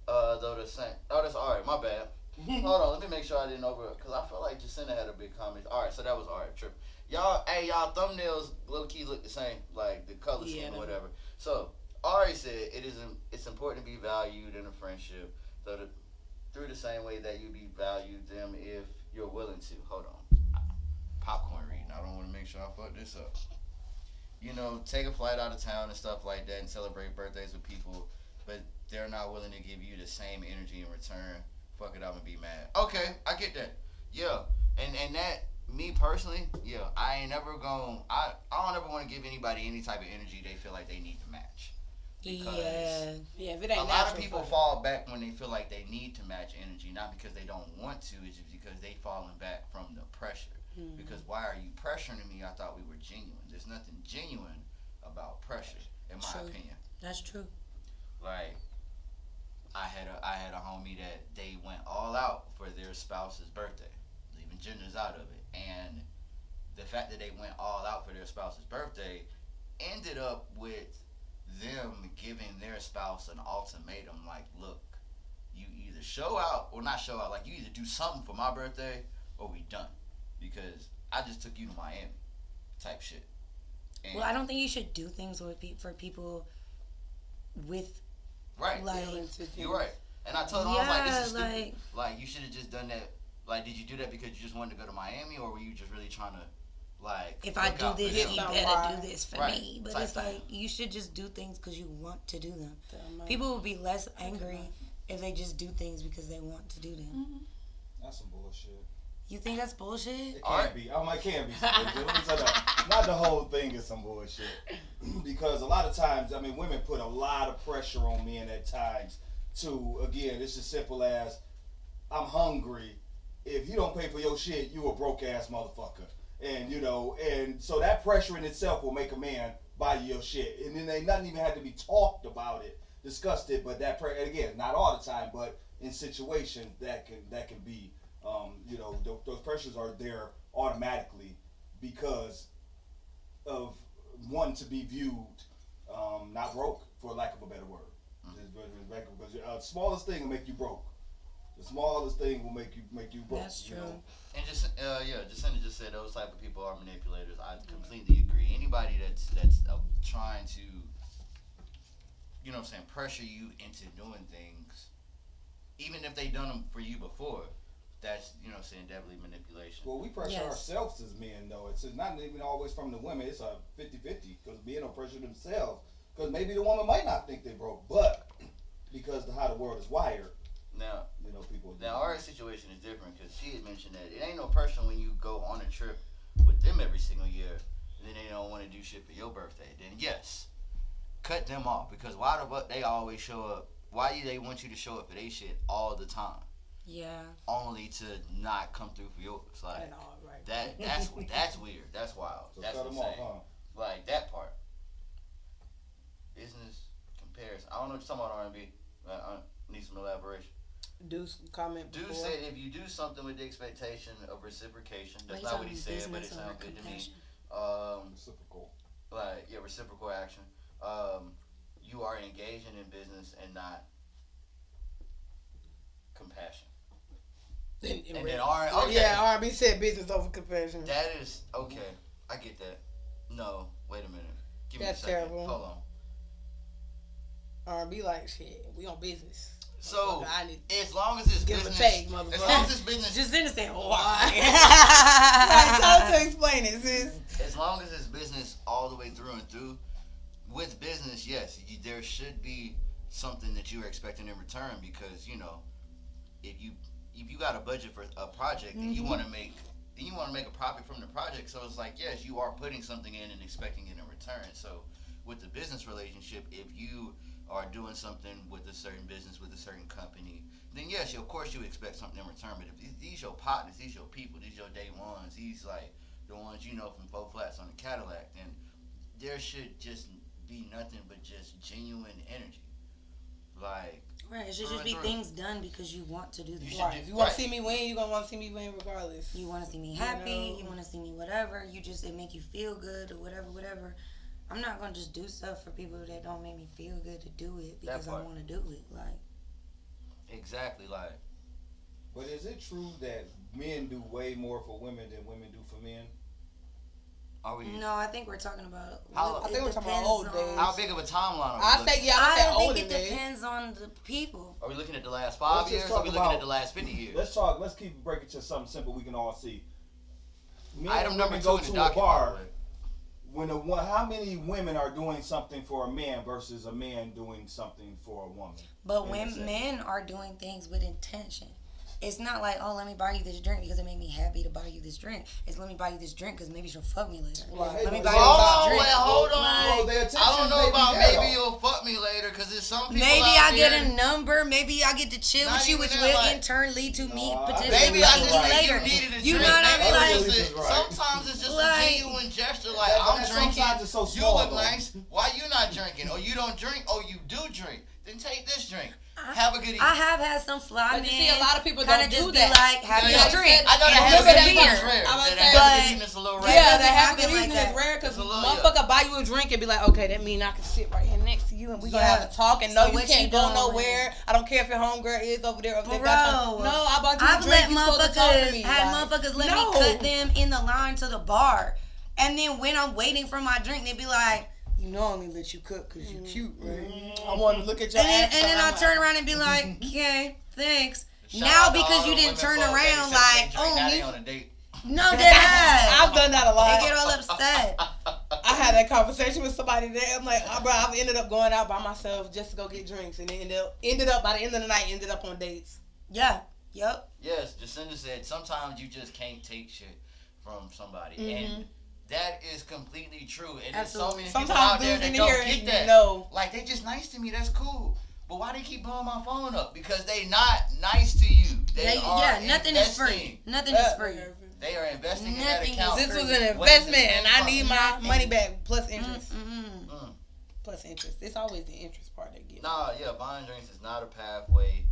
Though the same. Oh, that's all right. My bad. Hold on, let me make sure I didn't because I felt like Jacinda had a big comment. All right, so that was all right. Trip. Y'all, y'all thumbnails low key look the same, like the color scheme Yeah, or whatever. So Ari said it's important to be valued in a friendship, through the same way that you be valued them if you're willing to. Hold on, popcorn reading. I don't want to make sure I fuck this up. Take a flight out of town and stuff like that and celebrate birthdays with people, but they're not willing to give you the same energy in return. Fuck it up and be mad. Okay, I get that. Yeah, and that, me personally, yeah, I ain't never gonna, I don't ever want to give anybody any type of energy they feel like they need to match. Because Yeah, if it ain't a lot of natural, people fuck it. fall back when they feel like they need to match energy, not because they don't want to, it's just because they falling back from the pressure. Because why are you pressuring me? I thought we were genuine. There's nothing genuine about pressure, in my True. opinion. That's true. Like, I had a homie that they went all out for their spouse's birthday, leaving genders out of it, and the fact that they went all out for their spouse's birthday ended up with them giving their spouse an ultimatum, like, look, you either show out or not show out, like, you either do something for my birthday or we done, because I just took you to Miami, type shit. And Well, I don't think you should do things with for people with right. like. You're right. And I told him, I was like, this is Yeah, stupid. Like, you should have just done that. Like, did you do that because you just wanted to go to Miami, or were you just really trying to, like, If I look do out for this, them? you them. better do this for Right. me. But Type it's thing. like you should just do things because you want to do them. Damn, man. People will be less angry if they just do things because they want to do them. That's some bullshit. You think that's bullshit? It Alright. can't be. It can't be some bullshit. Let me tell you, not the whole thing is some bullshit. Because a lot of times, I mean, women put a lot of pressure on men at times to, again, it's as simple as, I'm hungry. If you don't pay for your shit, you a broke ass motherfucker. And, and so that pressure in itself will make a man buy you your shit, and then they nothing even had to be talked about it, discussed it. But that and again, not all the time, but in situations that can be, those pressures are there automatically because of wanting to be viewed not broke, for lack of a better word. Because smallest thing will make you broke. The smallest thing will make you broke. That's true. And Jacinda just said those type of people are manipulators. I completely agree. Anybody that's trying to, pressure you into doing things, even if they done them for you before, that's, definitely manipulation. Well, we pressure ourselves as men, though. It's not even always from the women. It's a 50-50 because men will pressure themselves because maybe the woman might not think they broke, but because of how the world is wired. Now, people. Now, our situation is different because she had mentioned that it ain't no pressure when you go on a trip with them every single year, and then they don't want to do shit for your birthday. Then yes, cut them off because why the fuck they always show up? Why do they want you to show up for their shit all the time? Yeah. Only to not come through for yours. Like that's weird. That's wild. So that's cut them insane. off, huh? Like that part. Business comparison. I don't know what you're talking about, R&B. I need some elaboration. Deuce comment Deuce before. said if you do something with the expectation of reciprocation, that's not what he said, but it sounds good to me. Reciprocal. Reciprocal action. You are engaging in business and not compassion. And then R&B said business over compassion. That is okay. I get that. No, wait a minute. Give That's me a second. terrible. Hold on. R&B like shit. We on business. So as long as it's give business, a take, as long motherfucker. as it's business, Just understand why. Like, try to explain it, sis. as long as it's business all the way through and through, with business, yes, there should be something that you're expecting in return because if you got a budget for a project and you want to make a profit from the project, so it's like yes, you are putting something in and expecting it in return. So with the business relationship, if you are doing something with a certain business, with a certain company, then yes, of course you expect something in return. But if these your partners, these your people, these your day ones, these like the ones from 4 Flats on the Cadillac, then there should just be nothing but just genuine energy. Like Right, it should just be things done because you want to do them. Right. If you want to see me win, you're going to want to see me win regardless. You want to see me happy, you want to see me whatever, it make you feel good or whatever. I'm not going to just do stuff for people that don't make me feel good to do it because I want to do it. Like exactly, like. But is it true that men do way more for women than women do for men? No, I think we're talking about. I think we're talking about old days. How big of a timeline are we I think older it depends on the people. Are we looking at the last 5 years or are we looking at the last 50 years? Let's keep it breaking to something simple we can all see. Men Item and number women 2 go in the to a bar. document. How many women are doing something for a man versus a man doing something for a woman? But when men are doing things with intention. It's not like, oh, let me buy you this drink because it made me happy to buy you this drink. It's let me buy you this drink because maybe she'll fuck me later. Right. Let me buy you this drink. Hold on. Like, I don't know about maybe you'll fuck me later because there's some people maybe out I get there, a number. Maybe I get to chill with you, which will in turn lead to me potentially maybe I fucking just you think later. you needed a You drink. know what I mean? Like, sometimes it's just a genuine gesture. Like, I'm drinking. You look nice. Why you not drinking? Or you don't drink? Or you do drink? Then take this drink. Have a good evening. I have had some fly men. But you see, a lot of people kind don't of do just that. be like, have this drink. I know that and have a good disappear. evening is rare. I was That saying, have a but- good evening is a little rare. Yeah, doesn't that have a happen good like evening that. is rare because It's a little, motherfucker buy you a drink and be like, okay, that mean I can sit right here next to you and we gonna have a talk and no, So you what can't you go doing? nowhere. I don't care if your homegirl is over there. If they Bro, got no, I bought you a I've drink. let You supposed to talk to me. motherfuckers let me cut them in the line to the bar. And then when I'm waiting for my drink, they be like, you know I only let you cook because you cute, right? I want to look at your ass. And then I'll turn around and be like, okay, thanks. Shout Now out to because all you the didn't women turn for around that like, drink. Now they oh, on a date. no, they have. I've done that a lot. They get all upset. I had that conversation with somebody today. I'm like, bro, I've ended up going out by myself just to go get drinks, and then ended up by the end of the night, ended up on dates. Yeah. Yep. Yes, Jacinda said sometimes you just can't take shit from somebody, and that is completely true. And there's so many people out there that don't get that. No. Like, they just nice to me. That's cool. But why they keep blowing my phone up? Because they not nice to you. Nothing is free. Nothing is free. They are investing in Nothing that account. This was an investment, and I need my money back plus interest. plus interest. It's always the interest part that gets. Nah, yeah, buying drinks is not a pathway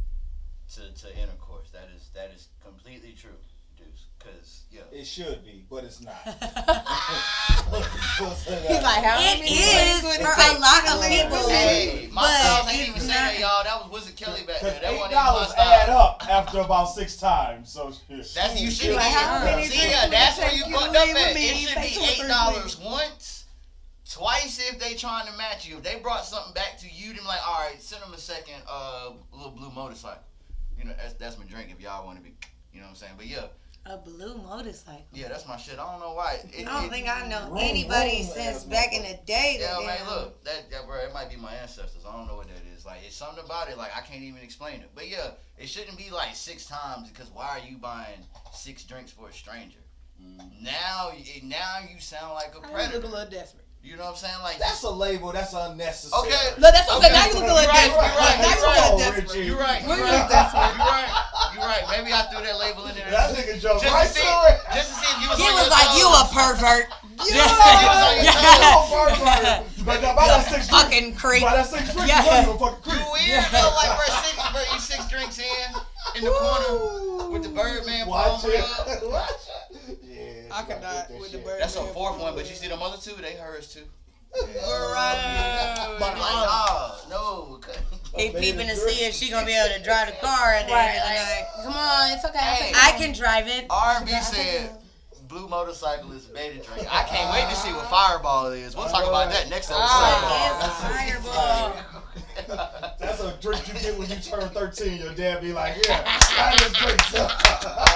to intercourse. That is completely true, Deuce. Cause yeah, It should be, but it's not. He's like, how It many is drinks would for it a take? lot of people. hey, my But styles ain't it's even say not- that, y'all. That was Wizard Kelly back there. That wasn't even $8 my add style. up after about 6 times. So That's you should Like, how be. many See, drinks yeah, would that's it where take you you to fucked up leave at. with me? It should Pay be 2 or 3 $8 once, twice if they trying to match you. If they brought something back to you, then like, all right, send them a second, little blue motorcycle. You know, that's my drink if y'all want to be. You know what I'm saying? But yeah, A blue motorcycle. yeah, that's my shit. I don't know why. I don't think I know Vroom, anybody vroom, since ass back in the day. Yeah, That man, damn- look, that bro, it might be my ancestors. I don't know what that is. Like, it's something about it. Like, I can't even explain it. But yeah, it shouldn't be like 6 times because why are you buying 6 drinks for a stranger? Now you sound like a I look a predator. little desperate. You know what I'm saying? Like, that's a label. That's unnecessary. okay. Look, that's what I'm saying. Now Okay. you look a little You're right, desperate. you're right, Now you you're look a little right. desperate. You're right. We're You're really right. desperate. You're right. You're right. Maybe I threw that label in there. That nigga jumped just right to see, through it. just to see if you was He on was your like, toes. "You a pervert." But buy that 6 drinks. Fucking creep. Buy that 6 drinks. Yeah. You a fucking You creep. weird, bro. Like, bro, you 6 drinks in the corner with the Birdman Watch palm it. up. Watch it. Yeah. I could not with the bird. That's a 4th one, but you see them other 2, they hers too. Right. But like, nah, no. He peeping to see if she gonna be able to drive the car at the end of the night. Come on, it's okay. Hey. I can drive it. R&B said blue motorcycle is a beta drink. I can't wait to see what Fireball is. We'll talk about that next episode. It's Fireball. That's a drink you get when you turn 13. Your dad be like, yeah, I just drink some.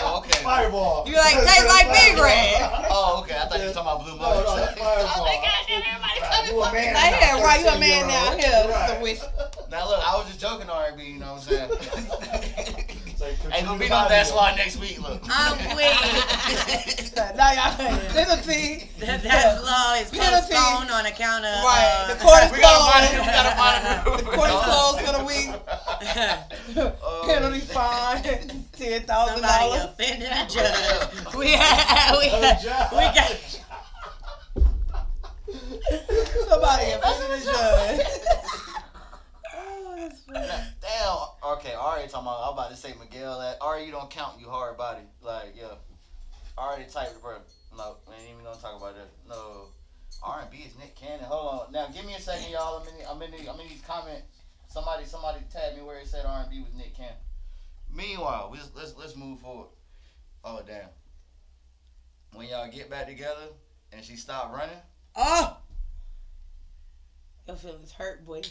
Oh, okay. Fireball. You like, tastes like Big Red. Oh, okay. I thought you were talking about blue No, no, that's motorcycle. Fireball. Everybody You a man Like, now, yeah, right, you a 13 man now. year old. Here, Right. some whiskey. Now look, I was just joking R&B, you know what I'm saying? Like, Ain't gonna be continue no to That's buy Why next week, look. I'm weak. Now y'all penalty. That's law is Penalty. postponed on account of Right, the court is We gotta closed. monitor, we gotta monitor. The court is closed for the week. Oh, Penalty shit. fine, $10,000. somebody offended a judge. Yeah. We got Somebody offended the judge. Oh, that's funny. Damn. Okay, Ari talking about. I'm about to say Miguel. Ari, you don't count. You hard body. Like, yeah. Already typed the bro. No, we ain't even gonna talk about that. No. R&B is Nick Cannon. Hold on. Now, give me a second, y'all. I'm in these comments. Somebody tagged me where it said R&B was Nick Cannon. Meanwhile, let's move forward. Oh damn. When y'all get back together and she stopped running. oh, Your feelings hurt, boy.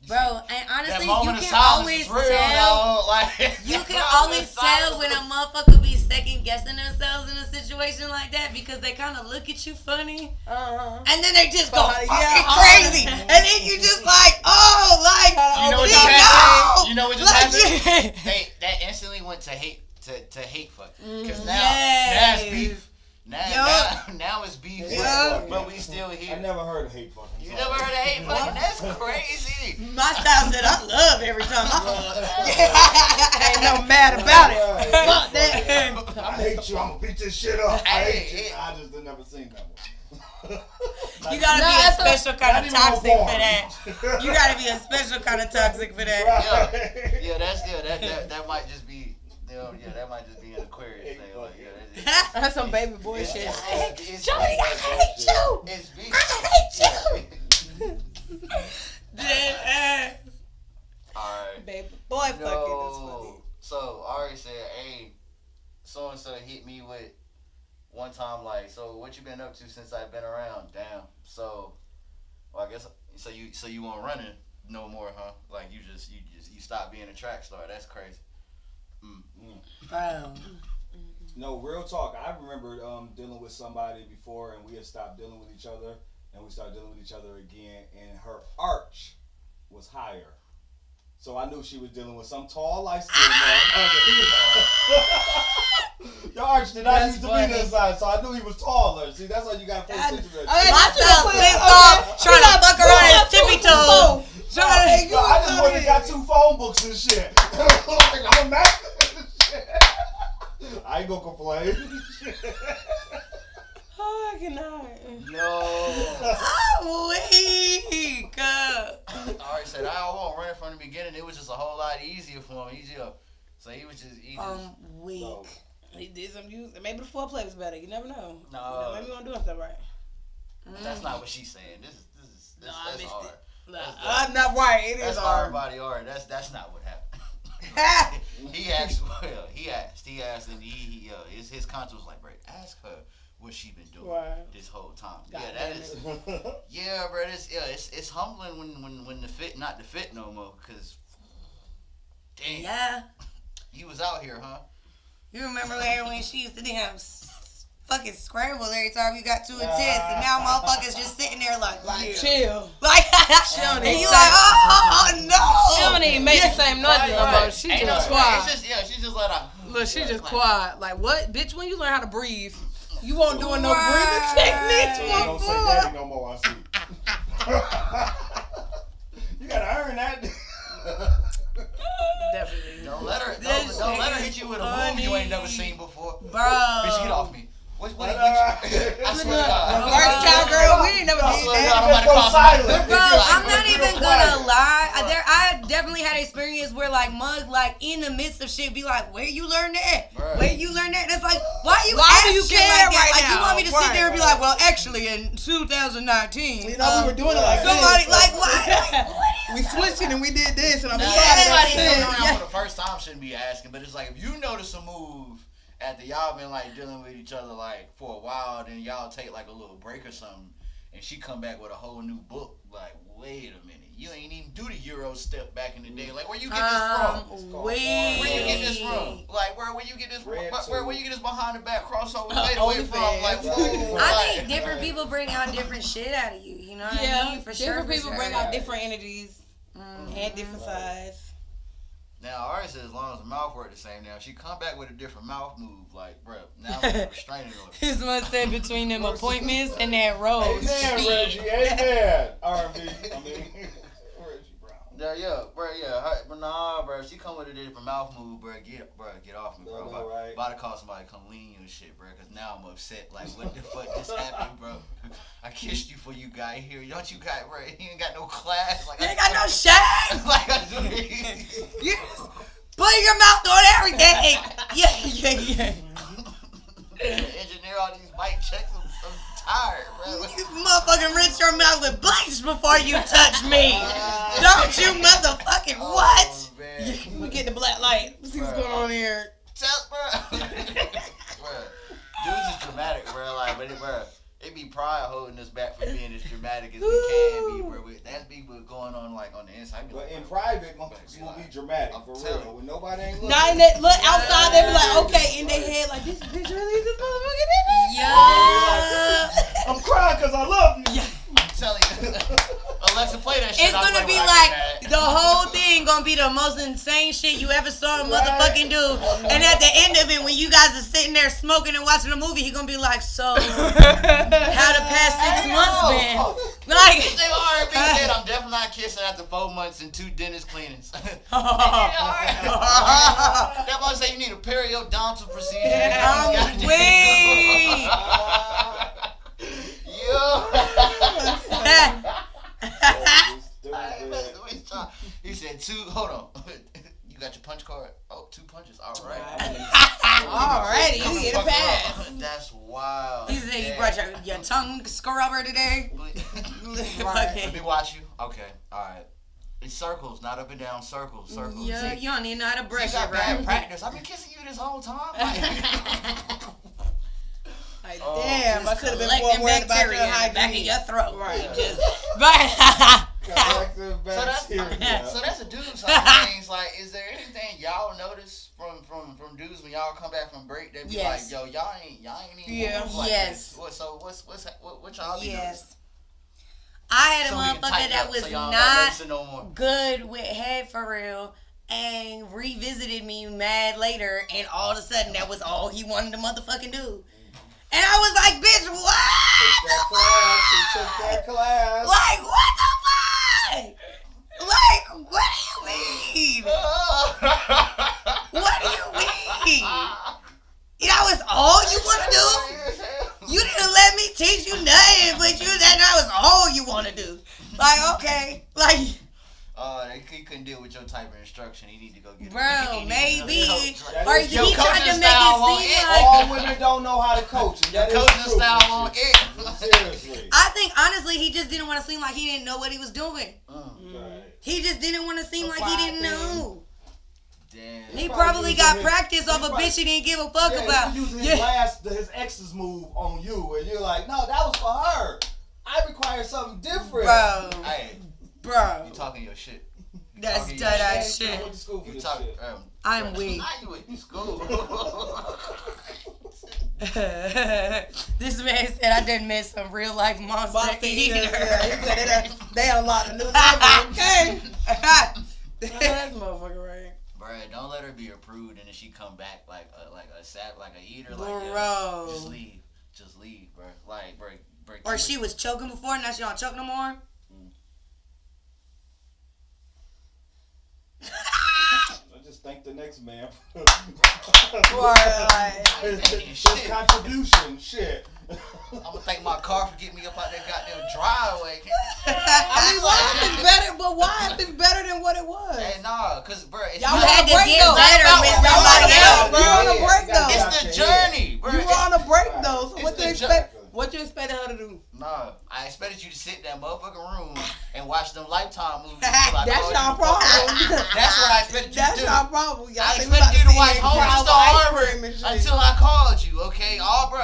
bro, and That honestly, moment you of can silence always is real, tell. dog. Like, You that can moment always of silence tell when a is- motherfucker be second guessing themselves in a situation like that because they kind of look at you funny and then they just go Yeah, fucking crazy and then you just like, oh, like, You know what we just know. happened? You know what just Like, happened? yeah. That instantly went to hate fuck. Because now Yes. it's beef. Now, Yup. now it's beef, Yup. but we still I here. never heard of hate fucking. You never heard of hate fucking? That's crazy. My style said I love every time I Ain't no mad about it. Right. Fuck that. I hate you. I'm gonna beat this shit up. I Hey, hate you. it- I just never seen that one. You gotta No, be a that's special kind of Not toxic even for that. You gotta be a special kind of toxic for that. Right. Yeah, that might just be, that might just be an Aquarius thing. Like, That's some baby boy it's, shit. Johnny, I hate you. It's beef. I hate you. Dead ass. Alright. Baby boy fucking. That's funny. No. So Ari said, "Hey, so and so hit me with one time. Like, so what you been up to since I've been around? Damn. So, well, I guess so. You weren't running no more, huh? Like you stopped being a track star. That's crazy. Bro. No, real talk. I remember dealing with somebody before, and we had stopped dealing with each other, and we started dealing with each other again, and her arch was higher. So I knew she was dealing with some tall, light-skinned motherfucker. Your arch did not That's used to funny. be this size, so I knew he was taller. See, that's why you got to pay attention to that. My style flipped off, trying to fuck around his tippy toes. Hey, No, I just went and got 2 phone books and shit. Like, I'm a master and shit. I ain't gonna complain. Oh I cannot. No. I'm weak. Alright, said I won't run it from the beginning. It was just a whole lot easier for him. So he was just. Weak. No. He did some use. Maybe the foreplay was better. You never know. No. Maybe we weren't doing stuff right. That's not what she's saying. That's missed hard. it. I'm not right. It That's is hard hard. body art. That's not what happened. He asked, and his conscience was like, bro, ask her what she been doing this whole time. God yeah, that is. Yeah, bro. It's humbling when the fit not the fit no more. Cause, damn. Yeah. You was out here, huh? You remember when she used to damn fucking scramble every time you got too intense, and now motherfuckers just sitting there like chill. Like, don't and even you say- like, oh no. She don't even make the same nothing no more. She Ain't just no- quiet. it's just, she's just let out. Look, she just quiet. Like, what? Bitch, when you learn how to breathe, you won't doing no breathing techniques. So you don't say daddy no more, I see. You gotta earn that. Definitely. Don't let her This don't let her shit hit you with a is move you ain't never funny. seen before. Bro. Bitch, get off me. I swear to God. First cowgirl, we ain't never I did swear to that. God, I'm about to Go cross silent. Bro, I'm not Go even quiet. gonna lie. I definitely had experience where like Mug, like in the midst of shit, be like, "Where you learn that? Right. Where you learn that?" That's like, why Why do ask you shit care like that? right Like you now? want me to sit Right, there and be right. like, "Well, actually, in 2019, You know, we were doing it like somebody this. like why?" We switched it and we did this, and I'm Now, sorry. everybody That's coming it. around for the first time shouldn't be asking, but it's like if you notice a move after y'all been like dealing with each other like for a while, then y'all take like a little break or something, and she come back with a whole new book. Like, wait a minute, you ain't even do the Euro step back in the day. Like, where you get this from? Where you get this from? Like, where you get this from? Where you get this behind the back crossover fade away from? Like, whoa. I think different people bring out different shit out of you. You know what I Yeah, mean? For different sure. people bring out different energies Mhm. and different size. Now, ours says as long as the mouth work the same. Now, she come back with a different mouth move. Like, bro, now I'm restraining her. His one said between them appointments and that rose. Amen, Reggie. Amen. R&B. I mean, Reggie Brown. Yeah, bro, but nah, bro. She come with a different mouth move, bro. Get off me, bro. I know, right? About to call somebody come lean you and shit, bro. Cause now I'm upset. Like, what the fuck just happened, bro? I kissed you for you got here. Don't you got, bro? You ain't got no class. Like, You ain't got no shame. Like, I do. You just put your mouth on everything. Yeah. Engineer all these mic checks. I'm tired, bro. You motherfucking rinse your mouth with bleach before you touch me. Don't you motherfucking what? Oh, man. We get the black light. See what's going on here. Tell, bro. Bro, dudes is dramatic, bro. Like, but bro, it be pride holding us back from being as dramatic as we can be, bro. That's big what's going on, like on the inside. But in private, motherfuckers will be dramatic, I'm for telling real. you. When nobody ain't looking. Now, look outside, they be like, okay, in their head, like, this bitch really is this motherfucking nigga? Yeah. I'm crying because I love you. I'm telling you. Alexa, play that shit. It's I'm gonna be when I like get mad. the whole thing gonna be the most insane shit you ever saw a motherfucking do. And at the end of it, when you guys are sitting there smoking and watching the movie, he gonna be like, "So, how the past 6 months been?" Like, This nigga R&B said I'm definitely not kissing after 4 months and 2 dentist cleanings. That boy say you need a periodontal procedure. I'm weak. He said 2. Hold on. You got your punch card? Oh, 2 punches. All right. Alrighty, you get a pass. That's wild. He said you brought your tongue scrubber today. Let me watch you. Okay. All right. It's circles, not up and down. Circles. Yeah, See, you don't even know how to you brush got it bad right. practice. I've been kissing you this whole time. Like, Oh, damn, I could have been more Collecting worried about bacteria your in the back of hygiene. your throat. Right. Just, Collective So bacteria. that's a dude side of things. Like, is there anything y'all notice from dudes when y'all come back from break? They be Yes. like, yo, y'all ain't even Yeah. move like Yes. this. What y'all be noticing? yes. I had a So we can motherfucker tighten that up was so y'all not noticing no more. good with head for real and revisited me mad later, and all of a sudden that was all he wanted to motherfucking do. And I was like, bitch, what? Take that class. He took that class. Like, what the fuck? Like, what do you mean? What do you mean? That was all you want to do? You didn't let me teach instruction. He need to go get Bro, maybe. That Or is he your tried to coaching make style it won't seem end. like. All women don't know how to coach. And that is Coaching true. style on it. Seriously. I think honestly, he just didn't want to seem like he didn't know what he was doing. Right. He just didn't want to seem like he didn't know. Damn. He probably probably using got his- practice off he a probably- bitch he didn't give a fuck Yeah, about. he was using his ex's move on you, and you're like, no, that was for her. I require something different. Bro, Hey, bro, you talking your shit. that's talking dead your ass I shit. went to school for You this talk. shit. I'm weak. Now you in school. This man said I done met some real life monster Monster eater. eaters, yeah, he said they unlocked a new level. Okay. That's motherfucker right. Bruh, don't let her be a prude and then she come back like a eater. Like, Bro. yeah, just leave, bro. Like, bro. Or she was choking before, now she don't choke no more. I just thank the next man Or like, his contribution. Shit. I'm gonna thank my car for getting me up out that goddamn driveway. I mean, why if it's better? But why if it's better than what it was? Hey, nah, cause bro, it's Y'all You on had a to break get though. better It's with not about somebody what else. bro. You're on a break though. It's the journey, bro. You were on a break Right. though. So It's what the you expect? What you expecting her to do? Nah, I expected you to sit in that motherfucking room and watch them Lifetime movies. until I That's called y'all you. problem. That's what I expected you That's to do. y'all problem. Y'all I think we about expected you to see watch it Home drive Star ice Harbor cream and shit. until I called you, okay? Oh, bro.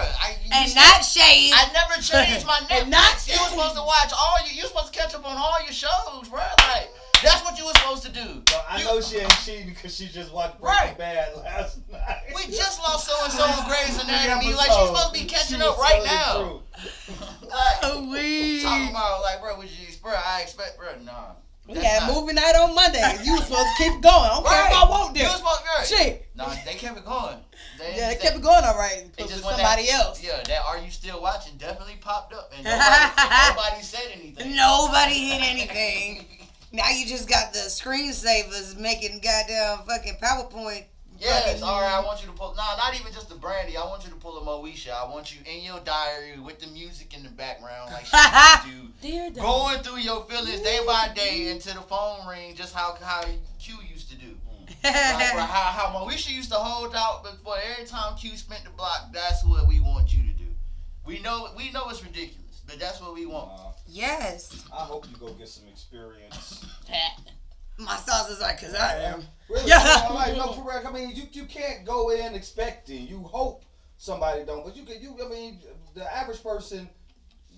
And not shade. I never changed my And not Netflix. You were supposed to watch you were supposed to catch up on all your shows, bro. Like, that's what you were supposed to do. So I know she ain't cheating because she just watched Breaking Right. Bad last night. We just lost so-and-so on Grey's Anatomy. Three Like, she's episodes. supposed to be catching She up was right telling the now. truth. Like, Weed. talking about, like, bro, bro, I expect, bro, nah. We That's had not- movie night on Monday. You was supposed to keep going. I don't care if I want You this. was supposed to, right. Shit. Nah, they kept it going. Yeah, they kept it going all right. It With just went somebody that, else. Yeah, that Are You Still Watching definitely popped up and nobody said anything. Nobody hit anything. Now you just got the screensavers making goddamn fucking PowerPoint. Yes, fucking- alright, I want you to pull, not even just the Brandy, I want you to pull a Moesha. I want you in your diary with the music in the background like she used to. Dear Dad. Going through your feelings day by day until the phone ring, just how Q used to do. Like, bro, how Moesha used to hold out before every time Q spent the block. That's what we want you to do. We know it's ridiculous, but that's what we want. Yes. I hope you go get some experience. My sauce is like, cause I am. Really? Yeah. Like, no, for real. I mean, you can't go in expecting. You hope somebody don't, but I mean, the average person,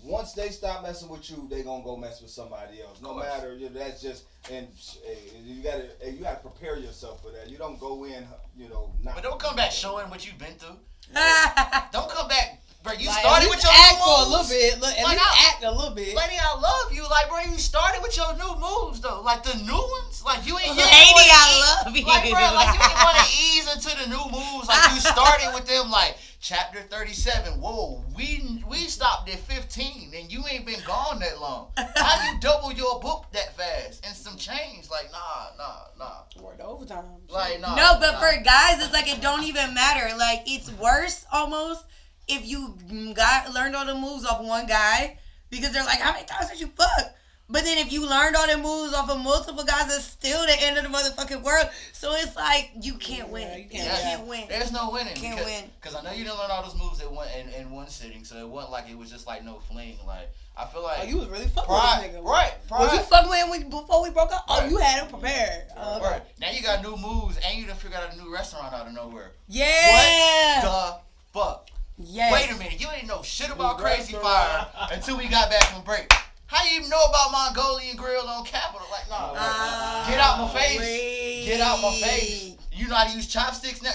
once they stop messing with you, they gonna go mess with somebody else. No matter, that's just, and you gotta prepare yourself for that. You don't go in, not. But don't come back showing what you've been through. Don't come back, bro. You Like, started at with least your act new for a moves. little bit. Look, at Like, least act a little bit. Lady, I love you. Like, bro, you started with your new moves though. Like the new ones. Like you ain't. Lady, wanna I love you. Like, bro, like you didn't want to ease into the new moves. Like you started with them. Like chapter 37. Whoa, we stopped at 15, and you ain't been gone that long. How you double your book that fast and some change? Like, nah. Worked overtime. Like, nah. No, but nah. for guys, it's like it don't even matter. Like it's worse almost if you learned all the moves off one guy because they're like, how many times did you fuck? But then if you learned all the moves off of multiple guys, it's still the end of the motherfucking world. So it's like you can't win. Yeah, you You can't can't win. There's no winning. Can't because, win. Because I know you didn't learn all those moves in one sitting, so it wasn't like it was just like no fling. Like I feel like Oh, you was really fucking pride, with this nigga. right? Was you Pride, fucking with him before we broke up? Oh, Right. you had him prepared. Oh, okay. right. Now you got new moves, and you done figured out a new restaurant out of nowhere. Yeah. What the fuck? Yes. Wait a minute, you ain't know shit about New Crazy restaurant. Fire until we got back from break. How you even know about Mongolian Grill on Capitol? Like, nah, get out my face. Wait. Get out my face. You know how to use chopsticks now?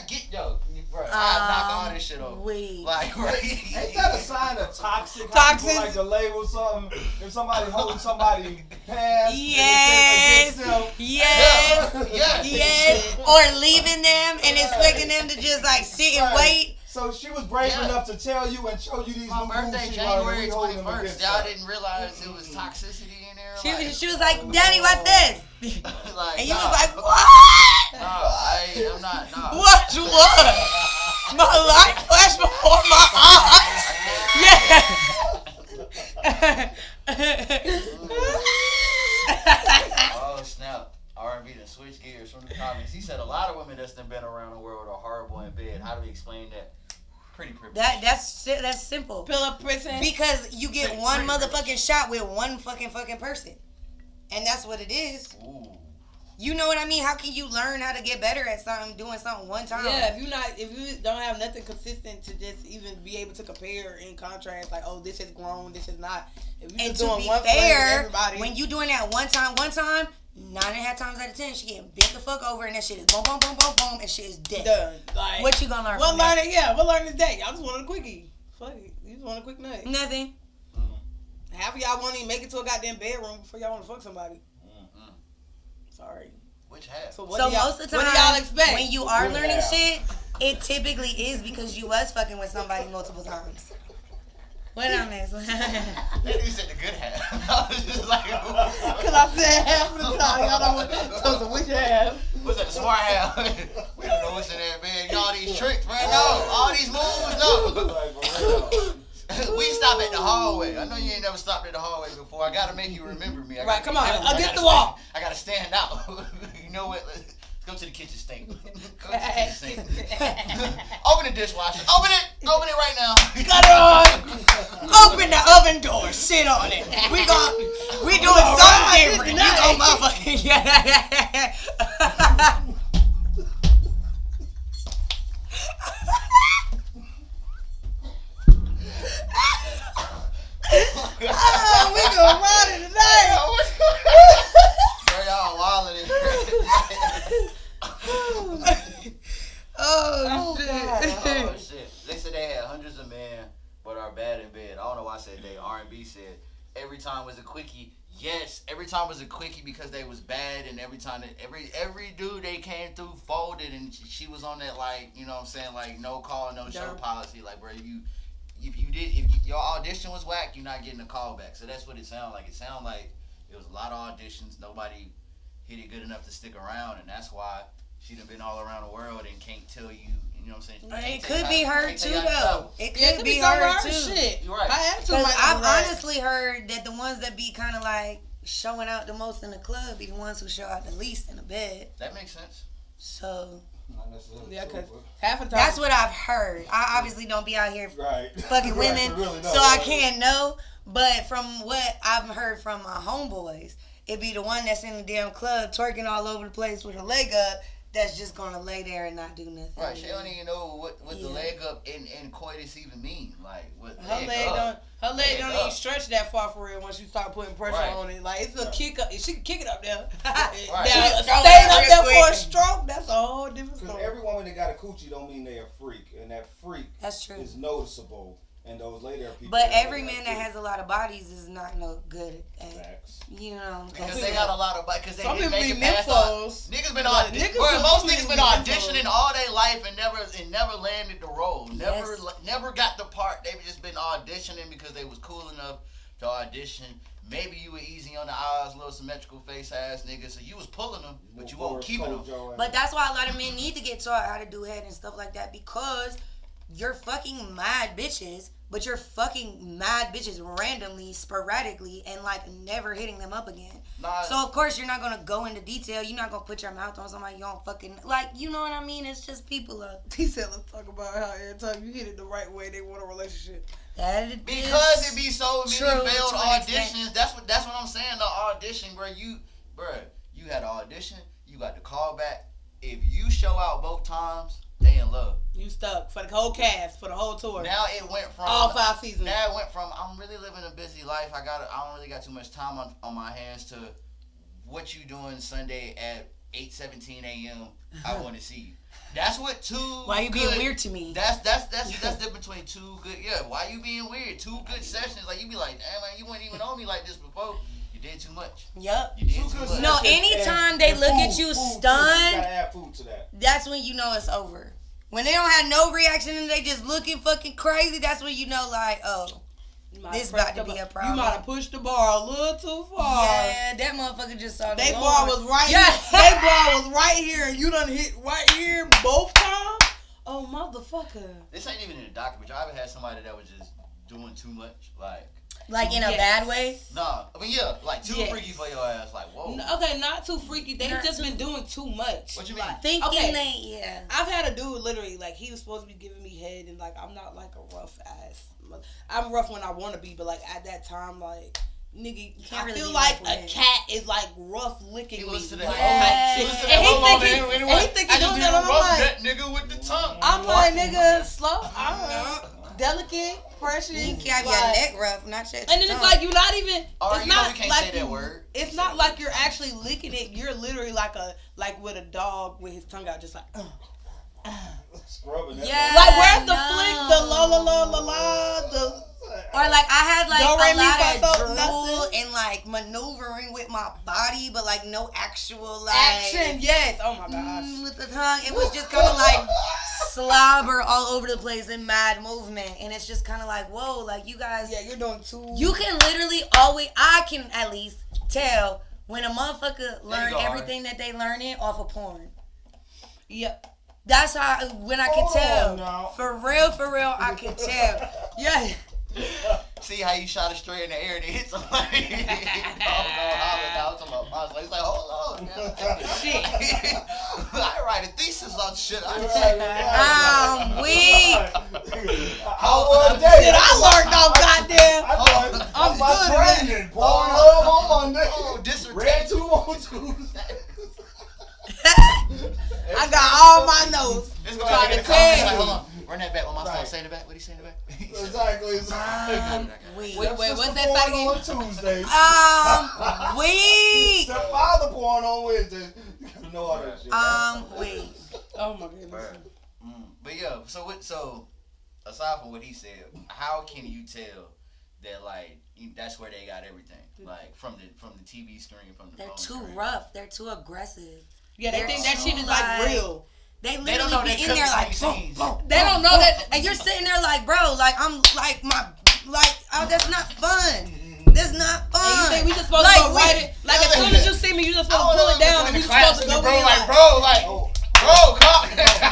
Bro, I knock all this shit off. Wait. Like, right? Ain't that a sign of toxic? How people Toxic. like to label something if somebody holding somebody past. Yes. And it's against them. Yes. Yes. Yes. Or leaving them and expecting them to just like sit and Right. wait. So she was brave Yeah. enough to tell you and show you these My new birthday, moves she learned, and January we holding them 21st. against Y'all her. didn't realize it was toxicity in there. She was like, Daddy, what's this? Like, And you nah. was like, what? No, I'm not. Nah. What? My life flashed before my eyes. Yeah. Oh snap! R&B done switch gears from the comments. He said a lot of women that's been around the world are horrible in bed. How do we explain that? Pretty privileged. That's simple. Pillow prison. Because you get one motherfucking shot with one fucking person, and that's what it is. Ooh. You know what I mean? How can you learn how to get better at something, doing something one time? Yeah, if you don't have nothing consistent to just even be able to compare in contrast, like, oh, this is grown, this is not. If you And just to doing be one fair, everybody, when you doing that one time, 9.5 times out of 10, she getting bent the fuck over, and that shit is boom, boom, boom, boom, boom, and shit is dead. done. Like, What you gonna learn What from that? learning? Yeah, what learning today? Y'all just wanted a quickie. Fuck it, you just want a quick nut. Nothing. Half of y'all won't even make it to a goddamn bedroom before y'all want to fuck somebody. Sorry. Which half? So So most of the time, what do y'all expect? when you are Good learning half. shit, it typically is because you was fucking with somebody multiple times. What I miss? That dude said the good half. I was just like, Because I said half of the time, y'all know what. So which half? what's that, the smart half? We don't know what's in there, man. Y'all these tricks, man. No, all these moves, no. Like, for real. We stop at the hallway. I know you ain't never stopped at the hallway before. I gotta make you remember me. Right, come on, I against gotta the wall. I gotta stand out. You know what? Let's go to the kitchen sink. Go to the kitchen sink. Open the dishwasher. Open it right now. Cut it on. Open the oven door. Sit on it. We doing something different. You go, motherfucker. Yeah. Oh, we gonna ride it tonight. Girl, y'all wildin' Oh shit. Oh shit. They said they had hundreds of men but are bad in bed. I don't know why I said they. R&B said every time was a quickie. Yes, every time was a quickie because they was bad, and every time that every dude they came through folded, and she was on that, like, you know what I'm saying, like no call, no show policy. Like, bro, if your audition was whack, you're not getting a call back. So that's what it sounded like. It sounded like it was a lot of auditions. Nobody hit it good enough to stick around, and that's why she done been all around the world and can't tell you. You know what I'm saying? It could be her too, though. It Yeah, could be some her wild too. shit. You're right. I had to. Because I've honestly heard that the ones that be kind of like showing out the most in the club be the ones who show out the least in the bed. That makes sense. So Not necessarily Yeah, true, because half the time. that's what I've heard. I obviously don't be out here but- right. fucking Right, women, really so I can't know. But from what I've heard from my homeboys, it be the one that's in the damn club twerking all over the place with her leg up. That's just gonna lay there and not do nothing. Right, she don't even know what the Yeah. leg up and coitus even mean. Like, what Her leg up. don't Leg even up. stretch that far for real once you start putting pressure Right. on it. Like, it's a kick up. She can kick it up there. Right. Now, She can throw staying it up real there for a quick. stroke, that's a whole different Because story. every woman that got a coochie don't mean they're a freak, and that freak That's true. is noticeable. And those later people. But that every got man that freak. has a lot of bodies is not no good at, Facts. you know. Because they got a lot of, because they Some didn't people make be it past nymphos. Niggas been Like, on. niggas Bro, are most really niggas been be auditioning nymphos. all their life and never landed the role. Yes. Never got the part. They just been auditioning because they was cool enough to audition. Maybe you were easy on the eyes, little symmetrical face ass nigga, so you was pulling them, but you weren't keeping them. But that's why a lot of men need to get taught how to do head and stuff like that, because you're fucking mad bitches, but you're fucking mad bitches randomly, sporadically, and like never hitting them up again. Nah, So of course you're not gonna go into detail. You're not gonna put your mouth on somebody you don't fucking like. You know what I mean? It's just people are. He said, let's talk about how every time you hit it the right way, they want a relationship. That is because it be so many true failed to an extent. auditions. That's what I'm saying. The audition, bro. You had an audition. You got the call back. If you show out both times, they in love. You stuck for the whole cast, for the whole tour. Now it went from all 5 seasons. Now it went from I'm really living a busy life. I don't really got too much time on my hands to what you doing Sunday at 8:17 a.m. I want to see you. That's what two. Why you being weird to me? That's different between two good. Yeah, why you being weird? Two good sessions. Like you be like, damn man, you weren't even on me like this before. You did too much. Yup. You did too much. No, anytime they look at you stunned, You gotta add food to that. that's when you know it's over. When they don't have no reaction and they just looking fucking crazy, that's when you know, like, oh, this about to be a problem. You might have pushed the bar a little too far. yeah, that motherfucker just saw the They Lord. bar was right Yeah. here. They bar was right here, and you done hit right here both times. Oh, motherfucker. This ain't even in the documentary. I ever had somebody that was just doing too much? Like in a bad way? nah, I mean like too Yes. freaky for your ass. Like whoa. Okay, not too freaky. They've Not just too- been doing too much. What you mean? Like, Thinking okay. yeah. I've had a dude literally like he was supposed to be giving me head and like I'm not like a rough ass. I'm rough when I want to be, but like at that time like nigga, can't I really feel be like rough with a it. cat is like rough licking He me. listen to Like, that. Yeah. He listen to And that. he Hold on, think man. he- Anyway, and he think he I just doing need that, to and I'm rub like- that nigga with the tongue. I'm like nigga, slow, delicate, precious. You can have your like- neck rough, not your And then it's like you're not even. Or It's you know not we can't like say that you- word. It's not like you're actually licking it. You're literally like with a dog with his tongue out, just like. Scrubbing that. Yeah. Like where's the no. flick, the la la la la la, the Or like I had like Do, re, a mi, lot fa, of sol, drool nothing. and like maneuvering with my body, but like no actual like action. Yes. Oh my gosh. with the tongue. It was just kind of like slobber all over the place and mad movement, and it's just kind of like whoa, like you guys. Yeah, you're doing too. You can literally always. I can at least tell when a motherfucker learn go, everything that they learning off of porn. Yep. That's how when I can Hold on tell. now. For real, I can tell. Yeah. See how you shot it straight in the air and it hit somebody. I was like, hold on. Now. Shit. I write a thesis on shit. Weak. How was that? Shit, I learned off goddamn. I'm I'm my good. training. Pornhub on Monday. Oh, Red dissertation. 2 on Tuesday. I got all my notes. It's gonna Trying be to in the comments. tell Like, you. hold on. Run that back. What my Right. son say in the back? What he say in the back? Exactly. Weak. Wait, what's Sister that porn side again? on Tuesdays. Weak. Stepfather porn on Wednesdays. You gotta know all that shit. Weak. Oh my goodness. But yeah, so aside from what he said, how can you tell that like that's where they got everything? Like from the TV screen, from the They're phone too screen. rough. They're too aggressive. Yeah, they They're think that so shit is like like- real. They They don't literally know be that in there like, scenes. They don't know that. and you're sitting there like, bro, like I'm like oh, that's not fun. That's not fun. And you think we just supposed Like, to go right it? Like as soon as you see me, you just supposed to pull it down and we just supposed to go bro, in like, like, bro, come.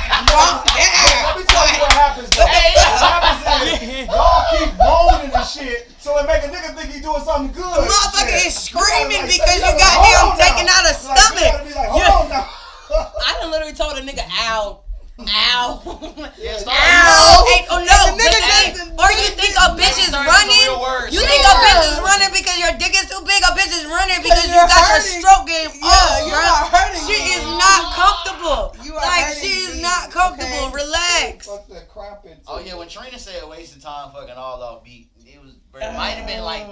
Let me tell you what happens though. What happens is y'all keep moaning and shit, so it make a nigga think he doing something good. The motherfucker Shit. is screaming Like, because you hold got on him now. taking out a Like, you stomach. gotta be like, hold on now. I done literally told a nigga, ow. Ow. Yeah, start Ow! Hey, oh no! And the nigga But, just- or you think a bitch is Start using running? real words. You think a bitch is running because your dick is too big? A bitch is running because you you're got your hurting. stroke game Yeah, off, you're bruh. not hurting. She is not comfortable. You are Like hurting she is me, not comfortable. okay? Relax. Fuck that cramping. Oh yeah, when Trina said wasting time fucking all off beat, it was it might have been like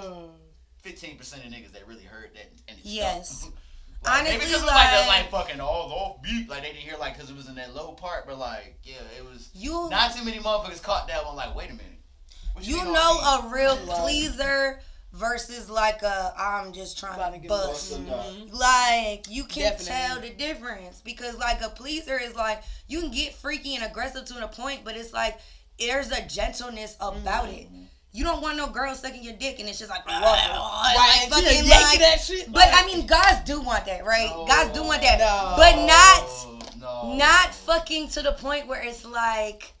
15% of niggas that really heard that and it Yes. stuck. Honestly, maybe because it was like fucking all off beat, like they didn't hear like because it was in that low part, but like yeah, it was You not too many motherfuckers caught that one. Like wait a minute, what you mean know off beat? a real Right. pleaser versus like a I'm just trying About to to get bust. busted. Like you can Definitely. tell the difference because like a pleaser is like you can get freaky and aggressive to a point, but it's like there's a gentleness about it. You don't want no girl sucking your dick and it's just like, Right, like and she fucking just yanking like. that shit. But I mean, guys do want that, right? No. Guys do want that, No. but No. not fucking to the point where it's like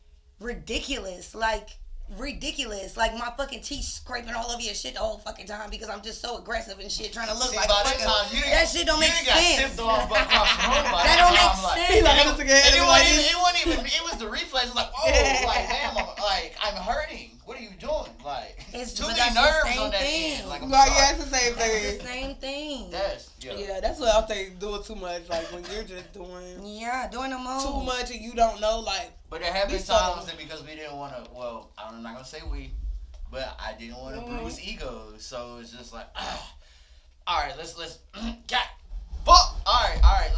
ridiculous, like my fucking teeth scraping all over your shit the whole fucking time because I'm just so aggressive and shit trying to look See, like by a that fucking, time, you done- that shit don't make you done got sense. stiffed off across the room by That don't time, make like- sense. Like, I took a head And it and wasn't, like even, this. it wasn't even. It was the reflex. Like, oh, like damn, I'm hurting. What are you doing? Like, It's- too but many that's the nerves same on that thing. end. Like, I'm Right, sorry. yeah, it's the same That's thing. the same thing. Yeah, that's what I'm saying. Doing too much, like when you're just doing Yeah, doing the most. too much and you don't know, like But there have been Be subtle. times that because we didn't want to. Well, I'm not gonna say we, but I didn't want to bruise egos. So it's just like, all right, let's got fuck. All right.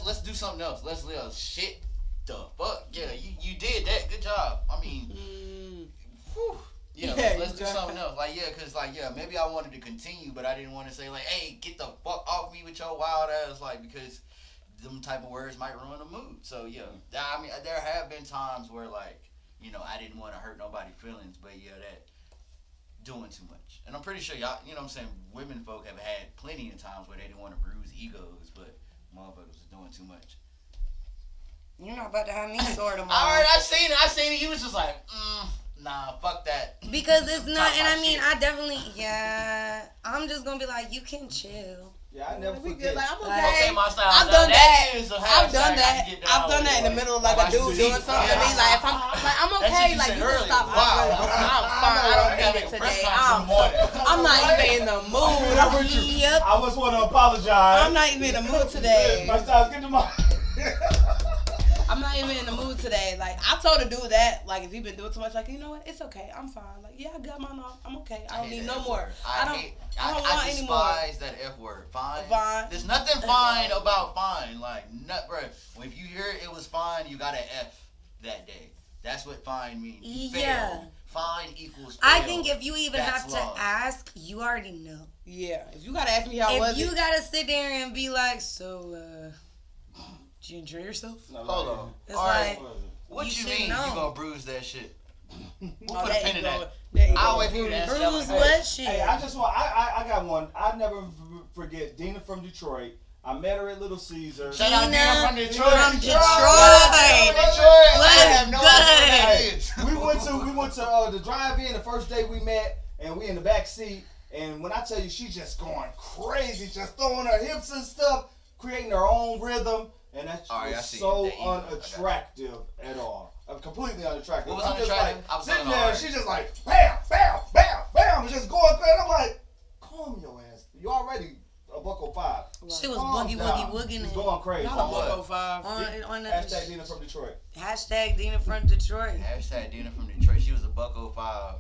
Let's do something else. Let's live. Shit, the fuck. Yeah, you did that. Good job. I mean, whew. Yeah, Yeah, let's do you something else. Like, yeah, because, like, yeah, maybe I wanted to continue, but I didn't want to say, like, hey, get the fuck off me with your wild ass, like, because them type of words might ruin the mood. So, yeah, I mean, there have been times where, like, you know, I didn't want to hurt nobody's feelings, but, yeah, that doing too much. And I'm pretty sure y'all, you know what I'm saying, women folk have had plenty of times where they didn't want to bruise egos, but motherfuckers was doing too much. You're not about to have me sore tomorrow. All right, I seen it. You was just like, Nah, fuck that. Because it's not, and my I mean, shit. I definitely, I'm just gonna be like, you can chill. Yeah, I never We forget. good. Like, I'm Okay, okay. my style. I've Now done that. is a I've done hashtag I that. can get down I've done with. that in the middle of like a Like dude cheating. doing something to me. Like if I'm That okay, shit like you you said can stop. earlier. Wow. I'm fine. I don't need it today. I'm not even in the mood. I'm with you. Yep. I just want to apologize. I'm not even in the mood today. My style's get to my. I'm not even in the mood today. Like I told the dude that, like if you've been doing too much, like you know what, it's okay. I'm fine. Like yeah, I got mine off. I'm okay. I don't need no more. I don't want any more. I despise that F word. Fine. Fine. There's nothing fine about fine. Like, bro. If you hear it was fine, you got an F that day. That's what fine means. You Yeah. failed. Fine equals fail. I think if you even That's have law. to ask, you already know. Yeah. If you gotta ask me how If was you it, gotta sit there and be like, so, did you enjoy yourself? Hold on. It's All right. like, What you you should mean know. you gonna bruise that shit? We'll oh, put a there pin you in go. that. There you I'll go. wait for you to answer that Bruise one. what shit? Hey, I just want. I got one. I never forget Dina from Detroit. I met her at Little Caesars. Shout out Dina Dina from Detroit. from Detroit. I have no What's idea who that good? is. We went to the drive-in the first day we met, and we in the back seat. And when I tell you, she's just going crazy, just throwing her hips and stuff, creating her own rhythm, and that's All right, I was see so it. There you go. unattractive at all. Completely unattractive. What was I'm just unattractive? like I was sitting talking there, about and she's just like bam, bam, bam, bam, and just going crazy. I'm like, calm your ass. You already a $105. She was Calm boogie down. woogie She's wooging going crazy. Not On a what? buck 05. on the Hashtag Dina from Detroit. hashtag Dina from Detroit. Hashtag Dina from Detroit. She was a $105.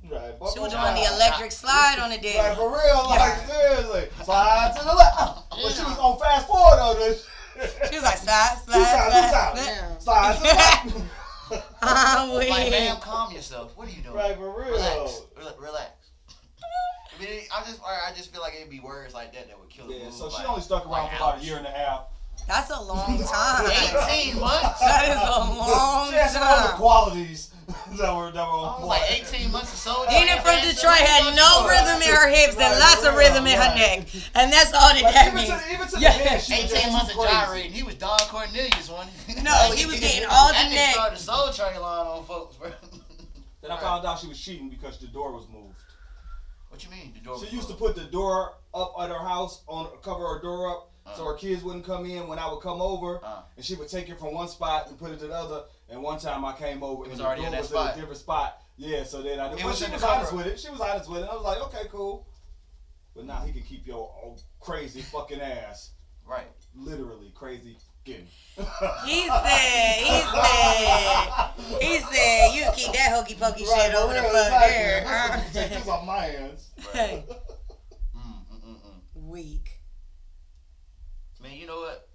Right. She was doing the electric slide on the Like day. for real, like seriously. Slide to the left. But she was on fast forward on this. She was like, slide, Two sides. Yeah. Slide to the left. I'm Like, weak. ma'am, calm yourself. What are you doing? Right, for real. Relax. Relax. I mean, I just feel like it'd be words like that would kill the Yeah, move. so she like, only stuck around like, for about ouch. a year and a half. That's a long time. 18 months. That is a long She had some other time. qualities that were I on was like 18 months of soul. Dina from Detroit had no rhythm in her hips and lots of rhythm in her neck. And that's all that Even means. to the Yeah. dance, she was 18 just months of crazy. gyrating. He was Don Cornelius one. No, he was getting all the That nigga neck. started Soul Train line on folks, bro. Then I found out she was cheating because the door was moved. What you mean? The door was She used to closed? put the door up at her house, cover her door up, so her kids wouldn't come in when I would come over, and she would take it from one spot and put it to the other. And one time I came over and was the already door in that was spot. in a different spot. Yeah, so then I did. It Well, was she in the was honest cover. with it. She was honest with it. I was like, okay, cool. But now he can keep your old crazy fucking ass. Right. Literally crazy skin. He said, you can keep that hokey pokey shit over the fuck there. Take this off my hands. Right. Weak. Man, you know what?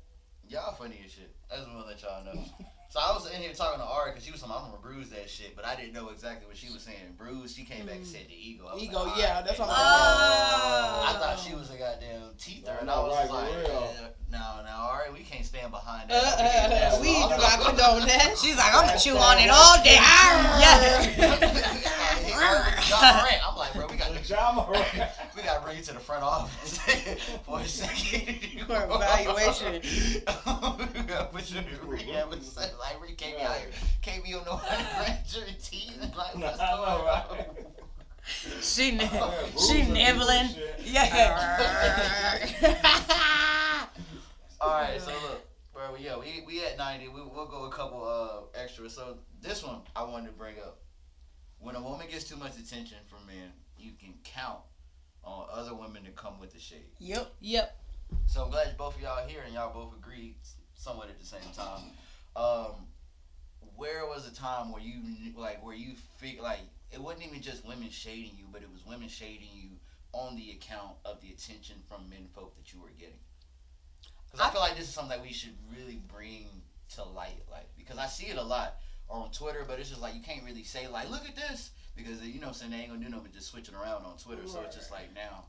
Y'all funny as shit. I just want to let y'all know. So I was in here talking to Ari because she was saying, I'm going to bruise that shit, but I didn't know exactly what she was saying. Bruise, she came back and said the ego. I was Ego, like, yeah, alright, that's what man. Oh. I thought she was a goddamn teether, and I No, was right, just like, for real. no, Ari, we can't stand behind that. We do not condone that. She's like, I'm gonna chew on it all day. Yeah. I'm like, bro, we got John we got to bring it to the front office for a second. For evaluation. We got to put you in rehab. Like, Rick came out here. Can't be on no 100 your teeth. Like, what's going on? She bruising nibbling. people and shit. Yeah. Alright, so look, bro, yeah, we at 90. We'll go a couple extras. So this one I wanted to bring up. When a woman gets too much attention from men, you can count on other women to come with the shade. Yep. So I'm glad both of y'all are here and y'all both agreed somewhat at the same time. Where was a time where you feel like it wasn't even just women shading you, but it was women shading you on the account of the attention from men folk that you were getting? Because I feel like this is something that we should really bring to light, like, because I see it a lot on Twitter, but it's just like you can't really say like, look at this, because you know what I'm saying, they ain't gonna do nothing but just switching around on Twitter. Right. So it's just like now,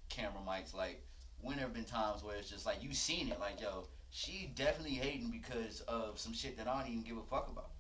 camera mics, like, when there have been times where it's just like you seen it, like, yo, she definitely hating because of some shit that I don't even give a fuck about.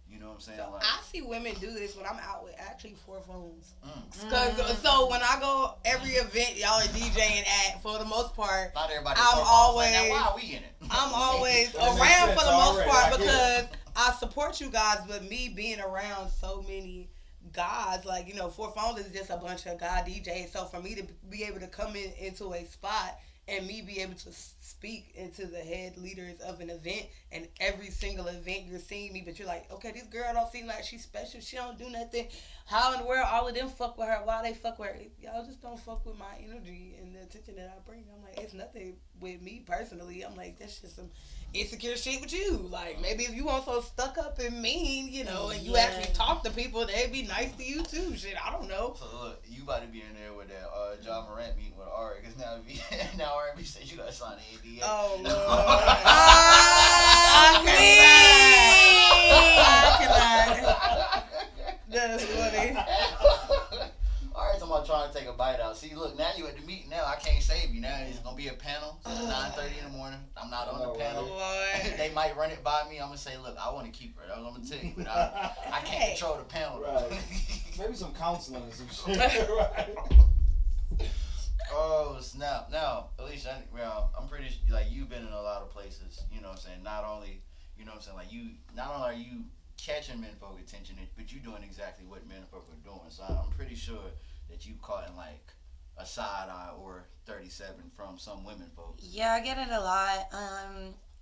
You know what I'm saying? So like, I see women do this when I'm out with actually 4 phones. So when I go every event y'all are DJing at, for the most part, not everybody. I'm always like, now, why are we in it? I'm always That makes around sense for the most already. part I get it. because I support you guys, but me being around so many guys, like, you know, Four Phones is just a bunch of guy DJs. So for me to be able to come into a spot and me be able to speak into the head leaders of an event, and every single event you're seeing me, but you're like, okay, this girl don't seem like she's special. She don't do nothing. How in the world all of them fuck with her? Why they fuck with her? Y'all just don't fuck with my energy and the attention that I bring. I'm like, it's nothing with me personally. I'm like, that's just some insecure shit with you. Like, maybe if you weren't so stuck up and mean, you know, and you actually talk to people, they'd be nice to you too. Shit, I don't know. So look, you about to be in there with that John Morant meeting with Ari, because now Ari said you gotta sign an ADA. Oh Lord. I cannot. That's funny. Alright, so I'm trying to take a bite out. See, look, now you at the meeting. Now I can't save you. Now it's gonna be a panel. So it's 9:30 in the morning. I'm not on the panel. Lord. They might run it by me. I'm gonna say, look, I want to keep her. That's what I'm gonna tell you. But I can't control the panel. Right. Maybe some counseling or some shit. Right. Oh snap! Now, Alicia, I'm pretty like you've been in a lot of places. You know what I'm saying? Not only, you know what I'm saying, like you. Not only are you catching menfolk attention, but you doing exactly what menfolk are doing. So I'm pretty sure that you caught in like a side eye or 37 from some women folks. Yeah, I get it a lot.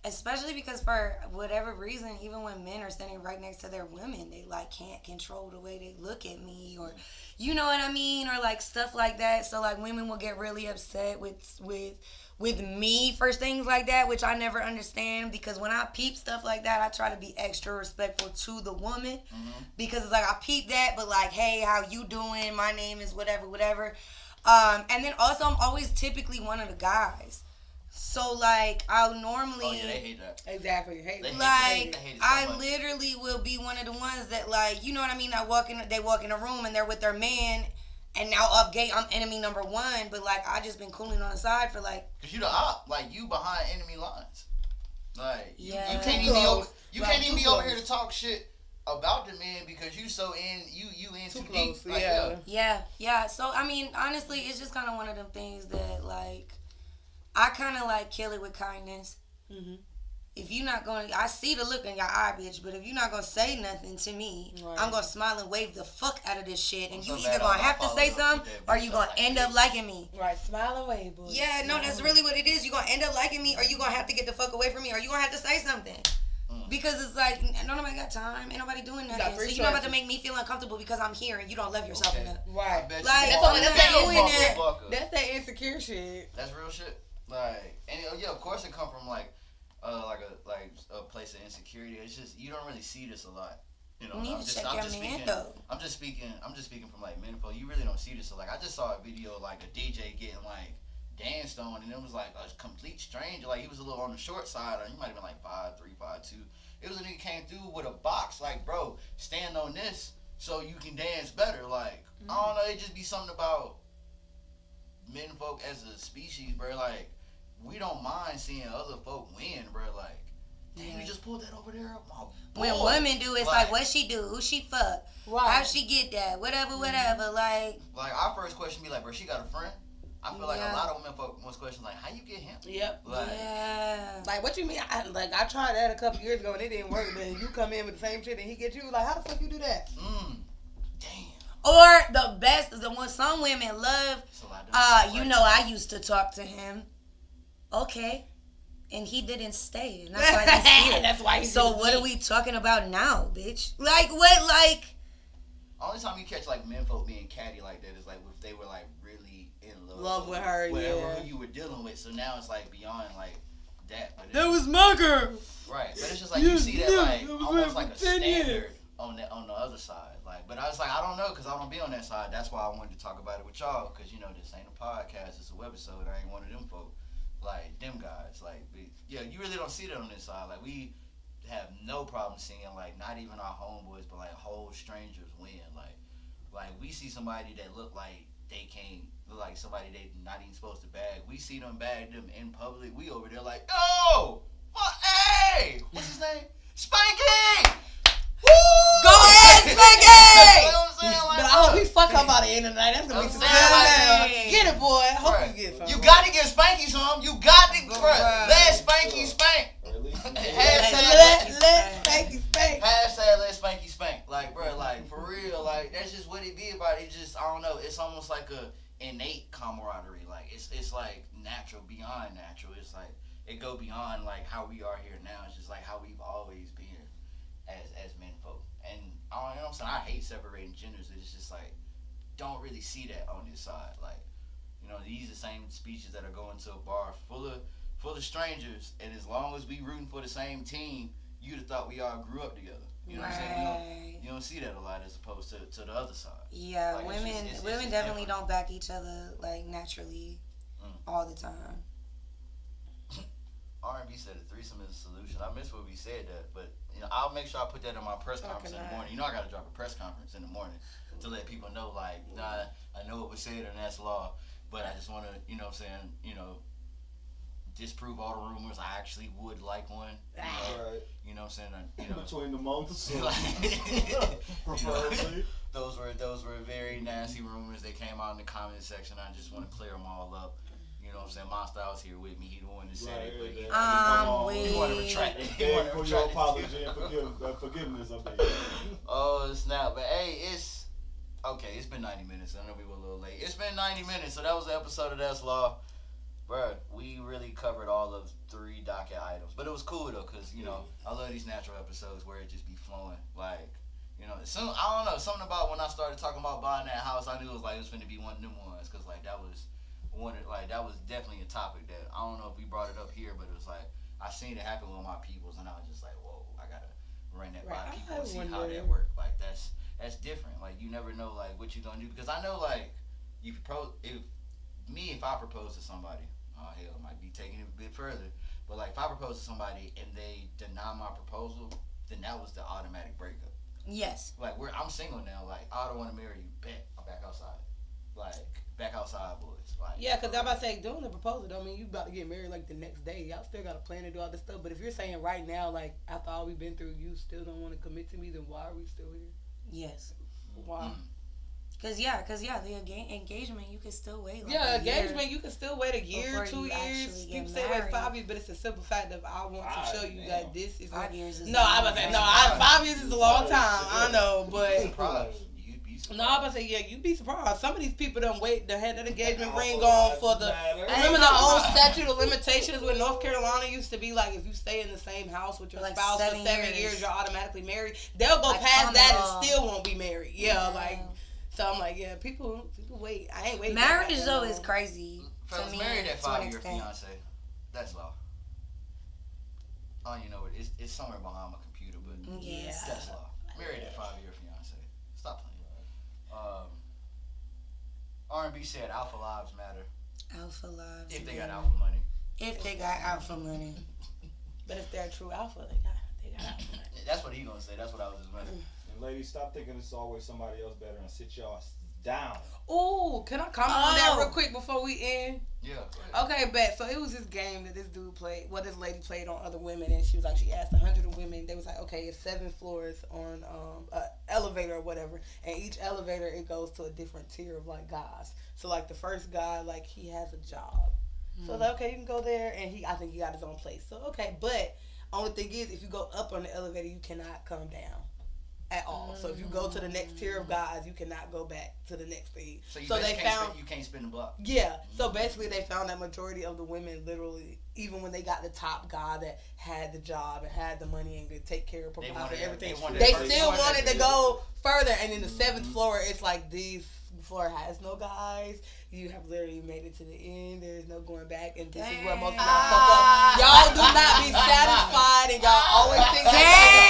Especially because for whatever reason, even when men are standing right next to their women, they like can't control the way they look at me, or you know what I mean, or like stuff like that. So like women will get really upset with me for things like that, which I never understand, because when I peep stuff like that, I try to be extra respectful to the woman, because it's like I peep that, but like, hey, how you doing? My name is whatever. And then also I'm always typically one of the guys. So like I'll normally Oh yeah, they hate that. Exactly. Hate They it. hate it so I much. literally will be one of the ones that like, you know what I mean? They walk in a room and they're with their man, and now off gate I'm enemy number one, but like I just been cooling on the side for like. Cause you the op, like you behind enemy lines. Like Yeah. you can't Too even be over, close. you Right, can't even too be over close. here to talk shit about the man because you so in you in Too too close. deep. Like, Yeah. Yeah. So I mean, honestly, it's just kind of one of them things that like I kind of like kill it with kindness. Mm-hmm. If you're not gonna, I see the look in your eye, bitch. But if you're not gonna say nothing to me, Right. I'm gonna smile and wave the fuck out of this shit, and I'm you so either mad gonna I'm have to not say following up something, with that or bitch. you I'm gonna like, end up bitch. liking me. Right. Smile away, boy. Yeah, no, that's really what it is. You're gonna end up liking me, or you gonna have to get the fuck away from me, or you gonna have to say something. Because it's like, nobody got time. Ain't nobody doing got nothing. So three you're not about to choices. make me feel uncomfortable because I'm here and you don't love yourself Okay. enough. Right. I bet Like, you that's fuck doing up, that. fuck up. That's that insecure shit. That's real shit. Like, and yeah, of course it come from like a place of insecurity. It's just you don't really see this a lot. You know, You need to check your man though. I'm just speaking from like menfolk. You really don't see this. So like, I just saw a video of like a DJ getting like danced on, and it was like a complete stranger. Like he was a little on the short side, or he might have been like 5'3", 5'2". It was a nigga came through with a box. Like, bro, stand on this so you can dance better. Like, I don't know. It just be something about menfolk as a species, bro. Like, we don't mind seeing other folk win, bro. Like, damn, you just pulled that over there. Oh, When boy. women do, it's like what she do, who she fuck, Right. how she get that, whatever. Like, Our first question be like, bro, she got a friend? I feel like a Yeah. lot of women folk most questions like, how you get him? Yep. Like, yeah. Like, what you mean? I tried that a couple years ago and it didn't work. Then you come in with the same shit and he get you. Like, how the fuck you do that? damn. Or the best is the one some women love. So I do You know, I used to talk to him. Okay. And he didn't stay. And that's why he's here. That's why he's So what are we talking about now, bitch? Like, what, like... Only time you catch like menfolk being catty like that is like if they were like really in Love with her, whatever yeah. who you were dealing with. So now it's like beyond like that. But That was my girl. right. But it's just like you see that Yeah, like it was almost like like a for 10 years. standard on the other side. Like, but I was like, I don't know because I don't be on that side. That's why I wanted to talk about it with y'all because you know this ain't a podcast. It's a webisode. I ain't one of them folk. Like them guys. Like, yeah, you really don't see that on this side. Like we have no problem seeing like not even our homeboys, but like whole strangers win. Like we see somebody that look like they can't, look like somebody they not even supposed to bag. We see them bag them in public. We over there like, oh, hey, what's his name? Spanky! Woo! Go ahead, Spanky! You know what I'm saying? Like, But I hope we fuck up by the end of the night. That's gonna be some Right. Get it, boy. I hope Right. you get some. You got to give Spanky some. You got to, Right. let Spanky spank. Or at least Hashtag Let Spanky spank. camaraderie. Like it's like natural beyond natural. It's like it go beyond like how we are here now. It's just like how we've always been as men folk. And I don't, you know what I'm saying, I hate separating genders. It's just like don't really see that on this side. Like, you know, these are the same speeches that are going to a bar full of strangers, and as long as we rooting for the same team, you'd have thought we all grew up together. You know what I'm saying? You don't see that a lot as opposed to the other side. Yeah, like, women it's definitely different. don't back each other like naturally all the time. R&B said a threesome is a solution. I miss what we said that, but you know, I'll make sure I put that in my press conference in the morning. You know, I got to drop a press conference in the morning to let people know, like, nah, I know what was said and that's law, but I just want to, you know what I'm saying, you know, disprove all the rumors. I actually would like one. You know what I'm saying? You know, between the months, preferably. Those were very nasty rumors. They came out in the comment section. I just want to clear them all up. You know what I'm saying? My Style's here with me. He the one that said it, but he want to retract it. He want to for retract your it. apology and forgiveness of it. Oh snap! But hey, it's okay. It's been 90 minutes. I know we were a little late. It's been 90 minutes, so that was the episode of That's Law. Bruh, we really covered all of 3 docket items. But it was cool, though, because, you know, I love these natural episodes where it just be flowing. Like, you know, I don't know, something about when I started talking about buying that house, I knew it was like, it was going to be one of them ones. Because, like, that was definitely a topic that, I don't know if we brought it up here, but it was like, I seen it happen with my peoples, and I was just like, whoa, I got to run that by people and see how that work. Like, that's different. Like, you never know, like, what you going to do. Because I know, like, if I propose to somebody, oh hell, I might be taking it a bit further. But like if I propose to somebody and they deny my proposal, then that was the automatic breakup. Yes. Like I'm single now. Like I don't want to marry you. Bet I'm back outside. Like back outside, boys. Like yeah, because I'm about to say doing the proposal don't mean you about to get married like the next day. Y'all still got a plan to do all this stuff. But if you're saying right now, like after all we've been through, you still don't want to commit to me, then why are we still here? Yes. Why? Cause the engagement you can still wait. Like engagement you can still wait a year, 2 years. People say wait 5 years, but it's a simple fact of I want to show you that this is 5 years. Is 5 years is a long time. I know, but you'd be surprised. no, I'm about to say you'd be surprised. Some of these people don't wait to have that engagement ring on for the. Remember the old statute of limitations where North Carolina used to be like if you stay in the same house with your spouse for 7 years, you're automatically married. They'll go past that and still won't be married. Yeah, like. So I'm like, yeah, people wait. I ain't waiting. Marriage though is crazy. Fellas, married that 5-year fiance. That's law. You know, it's somewhere behind my computer, but yes, that's law. Married that 5-year fiance. Stop playing. R&B said alpha lives matter. Alpha lives. If they got alpha money. If they got alpha money. But if they're a true alpha, they got alpha money. That's what he gonna say. That's what I was just wondering. Ladies, stop thinking it's always somebody else better and sit y'all down. Ooh, can I comment on that real quick before we end? Yeah. Okay, bet. So it was this game that this dude played, this lady played on other women, and she was like, she asked 100 women. They was like, okay, it's 7 floors on an elevator or whatever, and each elevator it goes to a different tier of like guys. So like the first guy, like he has a job. So like, okay, you can go there, and I think he got his own place. So okay, but only thing is, if you go up on the elevator, you cannot come down. At all. So if you go to the next tier of guys, you cannot go back to the next thing. So they found you can't spin the block. Yeah. So basically, they found that majority of the women, literally, even when they got the top guy that had the job and had the money and could take care of provide for everything, they still wanted to go further. And in the 7th floor, it's like this floor has no guys. You have literally made it to the end. There is no going back, and this is where most of y'all fuck up. Y'all do not be satisfied, and y'all always think that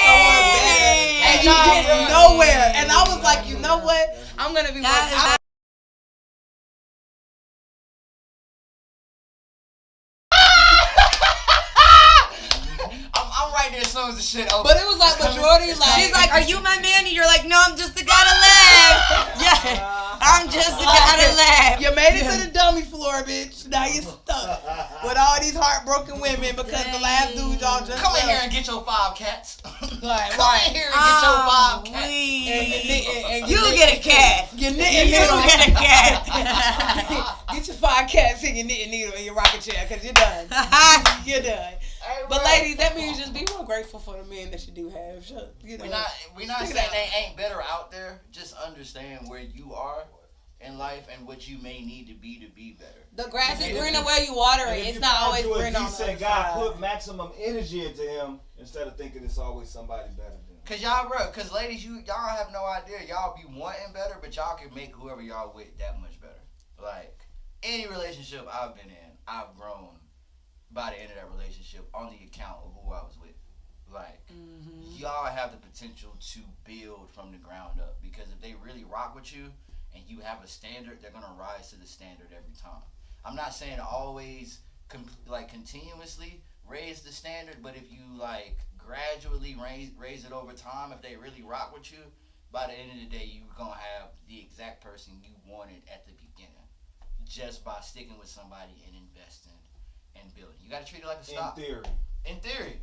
someone better, and you get nowhere. And I was like, you know what? I'm gonna be. I'm right there as soon as the shit over. But it was like majority. Like she's like, "Are you my man?" And you're like, "No, I'm just the guy to laugh." Yeah. I'm just the guy to laugh. You made it to the dummy floor, bitch. Now you're stuck with all these heartbroken women because the last dude y'all just come in here and get your 5 cats. Like, come in here and get your 5 cats. And you get a cat. Your knitting needle. Get a cat. Get your 5 cats and your knitting needle in your rocking chair because you're done. You're done. Hey, but ladies, that means just be more grateful for the men that you do have. You know, we're not saying they ain't better out there. Just understand where you are in life and what you may need to be better. The grass is And if greener you- where you water And it. if It's you not find always you a green on the decent other guy, side. put maximum energy into him instead of thinking it's always somebody better than him. Cause y'all, bro, cause ladies, y'all have no idea. Y'all be wanting better, but y'all can make whoever y'all with that much better. Like any relationship I've been in, I've grown by the end of that relationship on the account of who I was with. Like y'all have the potential to build from the ground up because if they really rock with you and you have a standard, they're gonna rise to the standard every time. I'm not saying always continuously raise the standard, but if you like gradually raise it over time, if they really rock with you, by the end of the day, you're going to have the exact person you wanted at the beginning just by sticking with somebody and investing and building. You got to treat it like a stock. In theory.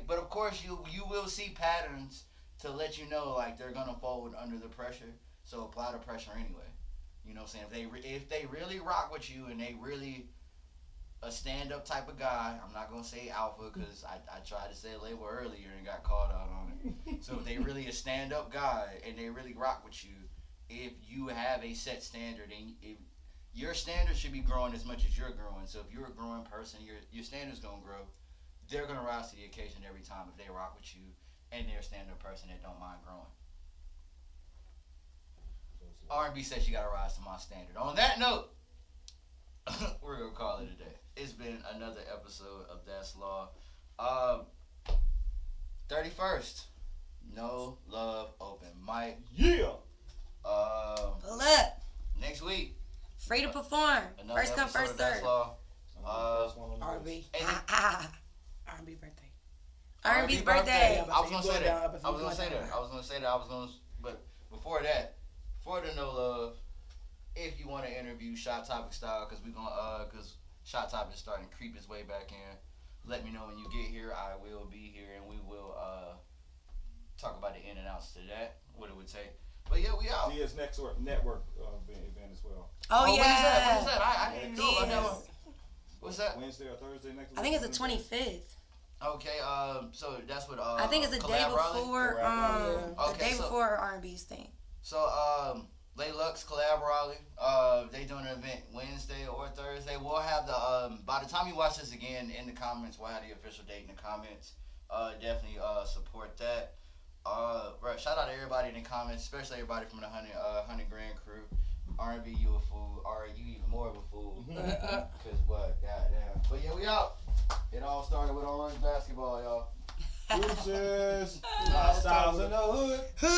But of course, you will see patterns to let you know, like, they're going to fold under the pressure, so apply the pressure anyway. You know what I'm saying? If they really rock with you and they really a stand-up type of guy. I'm not gonna say alpha because I tried to say a label earlier and got called out on it. So if they really a stand-up guy and they really rock with you, if you have a set standard and if your standard should be growing as much as you're growing. So if you're a growing person, your standard's gonna grow. They're gonna rise to the occasion every time if they rock with you and they're a stand-up person that don't mind growing. R&B says you gotta rise to my standard. On that note, we're gonna call it a day. It's been another episode of That's Law. 31st, No Love Open Mic. Yeah. Pull up. Next week, Free to perform. another First come, episode first of That's serve. Law. R&B. And R&B birthday. R&B's birthday. I was gonna say that. I was gonna say that. But before that, for the No Love, if you want to interview Shot Topic style, because because Shot Topic is starting to creep its way back in. Let me know when you get here. I will be here, and we will talk about the in and outs to that, what it would take. But yeah, we out. DS Network event as well. Oh, When is yeah. that? I didn't even know about that one. What's that? Wednesday or Thursday next week? I think it's the 25th. Okay, so that's what I think it's the day Collab Raleigh? before the Okay, day so- before R&B's thing. So, Laylux Collab Raleigh, they doing an event Wednesday or Thursday. We'll have the, by the time you watch this again, in the comments, we'll have the official date in the comments. Definitely, support that. Right, shout out to everybody in the comments, especially everybody from the 100 Grand crew. R&B, you a fool. You even more of a fool. Cause what? Goddamn. But yeah, we out. It all started with orange basketball, y'all. Deuces. Styles in the hood. Hood.